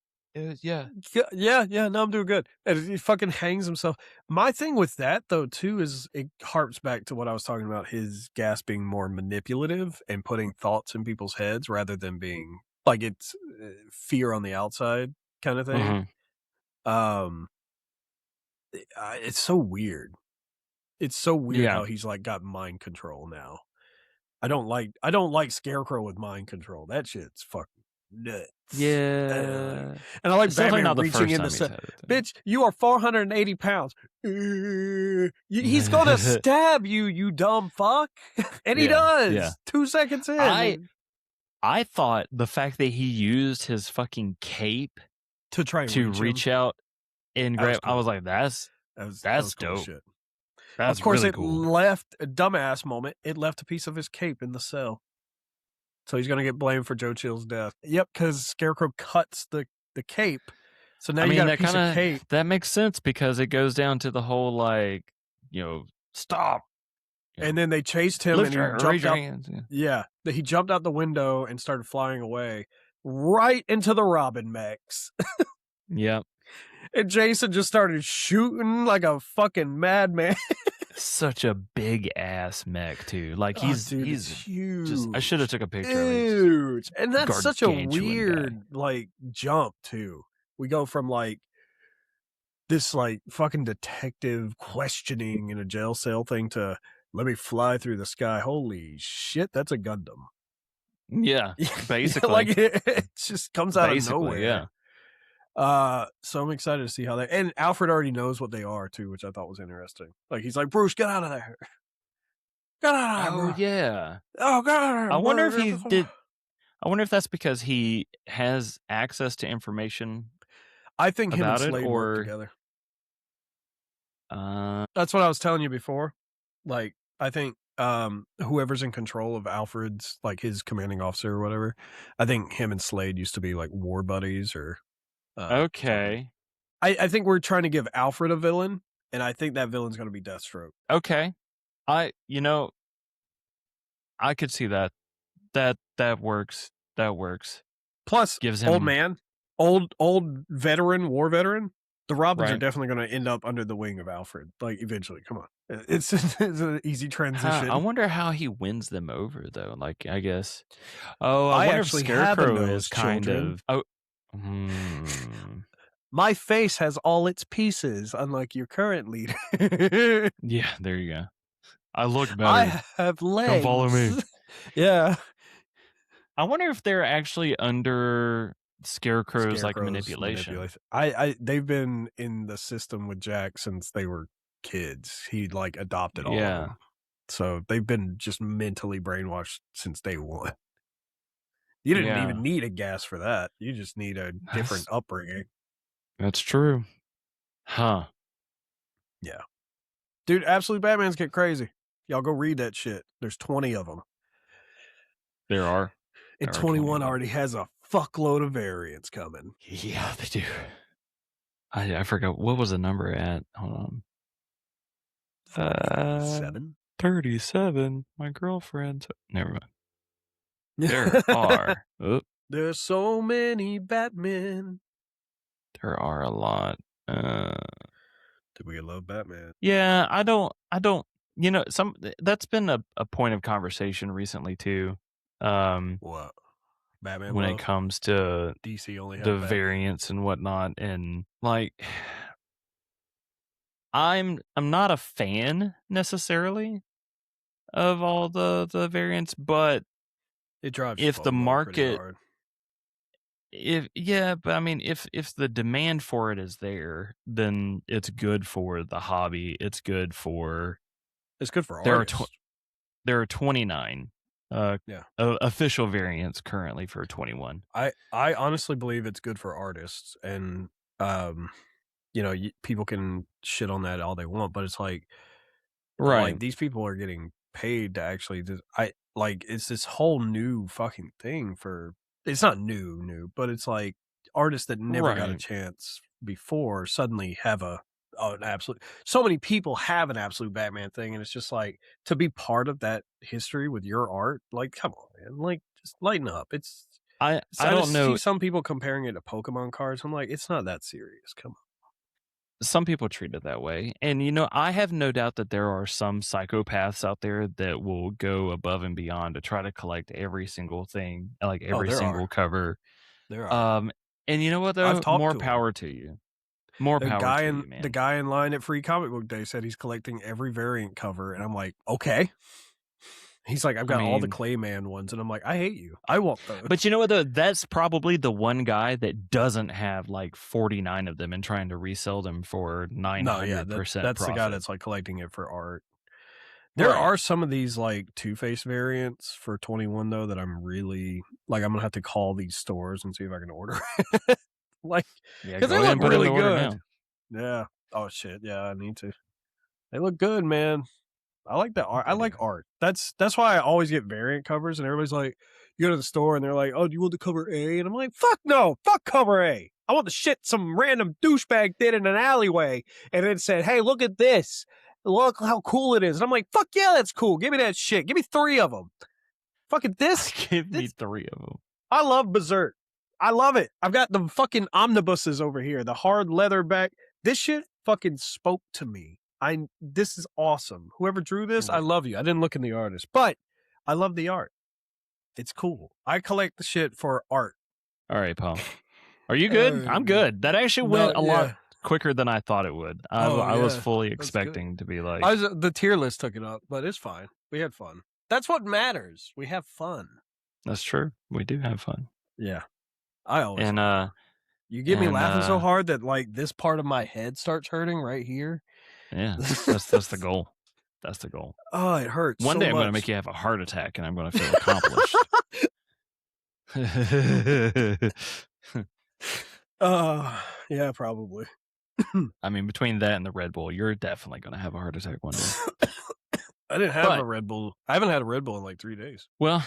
Yeah. No, I'm doing good. And he fucking hangs himself. My thing with that though too is it harps back to what I was talking about, his gas being more manipulative and putting thoughts in people's heads rather than being like it's fear on the outside kind of thing. Mm-hmm. It's so weird. It's so weird how he's like got mind control now. I don't like Scarecrow with mind control. That shit's fucking nuts. Yeah. And I like Batman reaching into bitch, you are 480 pounds. He's gonna stab you, you dumb fuck. And he does. Yeah. 2 seconds in. I thought the fact that he used his fucking cape to try to reach out and grab, I was like, that's dope. Cool shit. That's of course, really it cool. left a dumbass moment. It left a piece of his cape in the cell. So he's going to get blamed for Joe Chill's death. Yep, because Scarecrow cuts the cape. So now you got a piece of cape. That makes sense because it goes down to the whole, like, stop. And then they chased him and he jumped out. Hands. Yeah, he jumped out the window and started flying away right into the Robin mechs. Yep. And Jason just started shooting like a fucking madman. Such a big ass mech too. Like he's huge. I should have took a picture. Huge. And that's such a weird like jump too. We go from like this like fucking detective questioning in a jail cell thing to let me fly through the sky. Holy shit, that's a Gundam. Yeah, basically. Like it just comes out of nowhere. Yeah. So I'm excited to see how and Alfred already knows what they are too, which I thought was interesting. Like he's like, Bruce, get out of there. Get out of there. Oh yeah. Oh god. I wonder if he did. I wonder if that's because he has access to information. I think him and Slade work together. That's what I was telling you before. Like, I think whoever's in control of Alfred's, like, his commanding officer or whatever, I think him and Slade used to be, like, war buddies or something. Okay. I think we're trying to give Alfred a villain, and I think that villain's gonna be Deathstroke. Okay. I could see that. That works. That works. Plus, Gives him old man, old veteran, war veteran. The Robins are Right. definitely going to end up under the wing of Alfred, like, eventually. Come on. It's an easy transition. I wonder how he wins them over, though. Like, I guess. Oh, I wonder if actually have a Scarecrow nose, is kind children. of. My face has all its pieces, unlike your current leader. Yeah, there you go. I look better. I have legs. Come follow me. Yeah. I wonder if they're actually under Scarecrow's like manipulation. They've been in the system with Jack since they were kids. He like adopted all of them. So they've been just mentally brainwashed since day one. You didn't even need a gas for that. You just need a different upbringing. That's true. Huh. Yeah. Dude, Absolute Batmans get crazy. Y'all go read that shit. There's 20 of them. There are. And 21 already has a fuckload of variants coming. Yeah, they do. I forgot. What was the number at? Hold on. 37? 37. My girlfriend. Never mind. There are. There's so many Batmen. There are a lot. Do we love Batman? Yeah, I don't. That's been a point of conversation recently too. What? Batman when love? It comes to DC only the variants and whatnot, and like I'm not a fan necessarily of all the variants, but it drives if the market hard. But I mean if the demand for it is there, then it's good for the hobby. It's good for artists. There are 29 official variants currently for 21. I honestly believe it's good for artists, and people can shit on that all they want, but it's like, right, like these people are getting paid to actually it's this whole new fucking thing for, it's not new, but it's like artists that never got a chance before suddenly have an absolute, so many people have an Absolute Batman thing, and it's just like, to be part of that history with your art, like, come on, man, like, just lighten up. I don't know. See some people comparing it to Pokemon cards. I'm like, it's not that serious. Come on. Some people treat it that way. And, I have no doubt that there are some psychopaths out there that will go above and beyond to try to collect every single thing, like every single cover. There are. And you know what, though? More power to you. More power to you, man. The guy in line at Free Comic Book Day said he's collecting every variant cover. And I'm like, okay. He's like, I've got all the Clayman ones, and I'm like, I hate you. I want those. But you know what, though? That's probably the one guy that doesn't have like 49 of them and trying to resell them for 900% that's profit. The guy that's like collecting it for art. There are some of these like Two-Face variants for 21 though that I'm really like, I'm gonna have to call these stores and see if I can order it. Like, because they look really good. Yeah. Oh shit. Yeah, I need to. They look good, man. I like that art. I like art. That's why I always get variant covers, and everybody's like, you go to the store and they're like, oh, do you want the cover A? And I'm like, fuck no, fuck cover A. I want the shit some random douchebag did in an alleyway and then said, hey, look at this. Look how cool it is. And I'm like, fuck yeah, that's cool. Give me that shit. Give me 3 of them. Fucking this. Give me 3 of them. I love Berserk. I love it. I've got the fucking omnibuses over here, the hard leather back. This shit fucking spoke to me. This is awesome. Whoever drew this, I love you. I didn't look in the artist, but I love the art. It's cool. I collect the shit for art. All right, Paul. Are you good? I'm good. That actually went a lot quicker than I thought it would. I was fully expecting to be like... the tier list took it up, but it's fine. We had fun. That's what matters. We have fun. That's true. We do have fun. Yeah. I always you get me laughing so hard that like this part of my head starts hurting right here. Yeah, that's the goal. That's the goal. Oh, it hurts. One day I'm going to make you have a heart attack, and I'm going to feel accomplished. Yeah, probably. I mean, between that and the Red Bull, you're definitely going to have a heart attack one day. I didn't have a Red Bull. I haven't had a Red Bull in like 3 days. Well,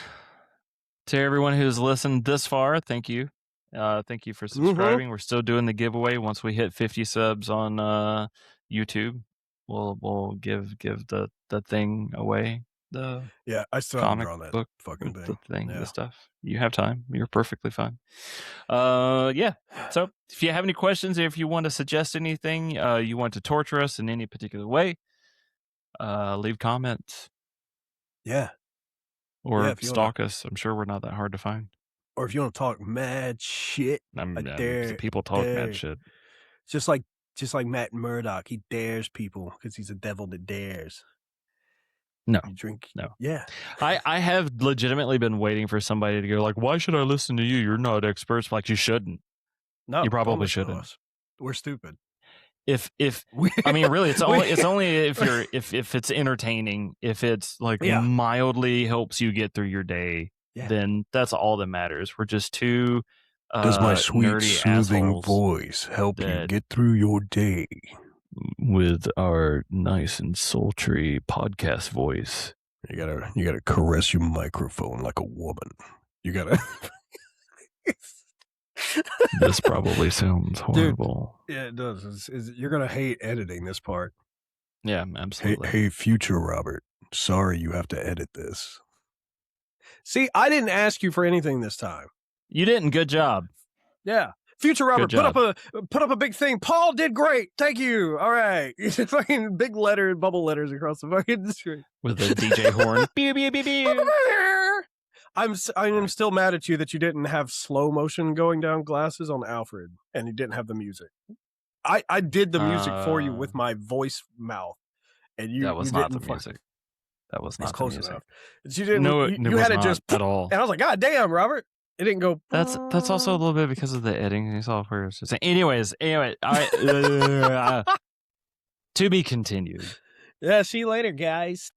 to everyone who's listened this far, thank you. Thank you for subscribing. We're still doing the giveaway. Once we hit 50 subs on YouTube, we'll give the thing away. I still haven't drawn that book, fucking thing. The stuff. You have time. You're perfectly fine. Yeah. So if you have any questions, if you want to suggest anything, you want to torture us in any particular way, leave comments. Yeah. Or stalk us. I'm sure we're not that hard to find. Or if you want to talk mad shit, people talk mad shit. Just like Matt Murdock, he dares people because he's a devil that dares. No, you drink. No, yeah. I have legitimately been waiting for somebody to go like, "Why should I listen to you? You're not experts." Like, you shouldn't. No, you probably shouldn't. We're stupid. If I mean, really, it's only if it's entertaining, if it's like mildly helps you get through your day, then that's all that matters. We're just two does my sweet nerdy soothing voice help you get through your day with our nice and sultry podcast voice? You gotta caress your microphone like a woman. You gotta. This probably sounds horrible. Dude, yeah, it does. You're gonna hate editing this part. Yeah, absolutely. Hey, future Robert. Sorry you have to edit this. See, I didn't ask you for anything this time. You didn't. Good job. Yeah. Future Robert, put up a big thing. Paul did great. Thank you. All right. Fucking big bubble letters across the fucking screen. With a DJ horn. Pew, pew, pew, pew. I am still mad at you that you didn't have slow motion going down glasses on Alfred and you didn't have the music. I did the music for you with my voice mouth, and that was not the music. That was not close the music. enough. You didn't. You had it just at all. And I was like, God damn, Robert! It didn't go. That's also a little bit because of the editing software. Anyway, to be continued. Yeah. See you later, guys.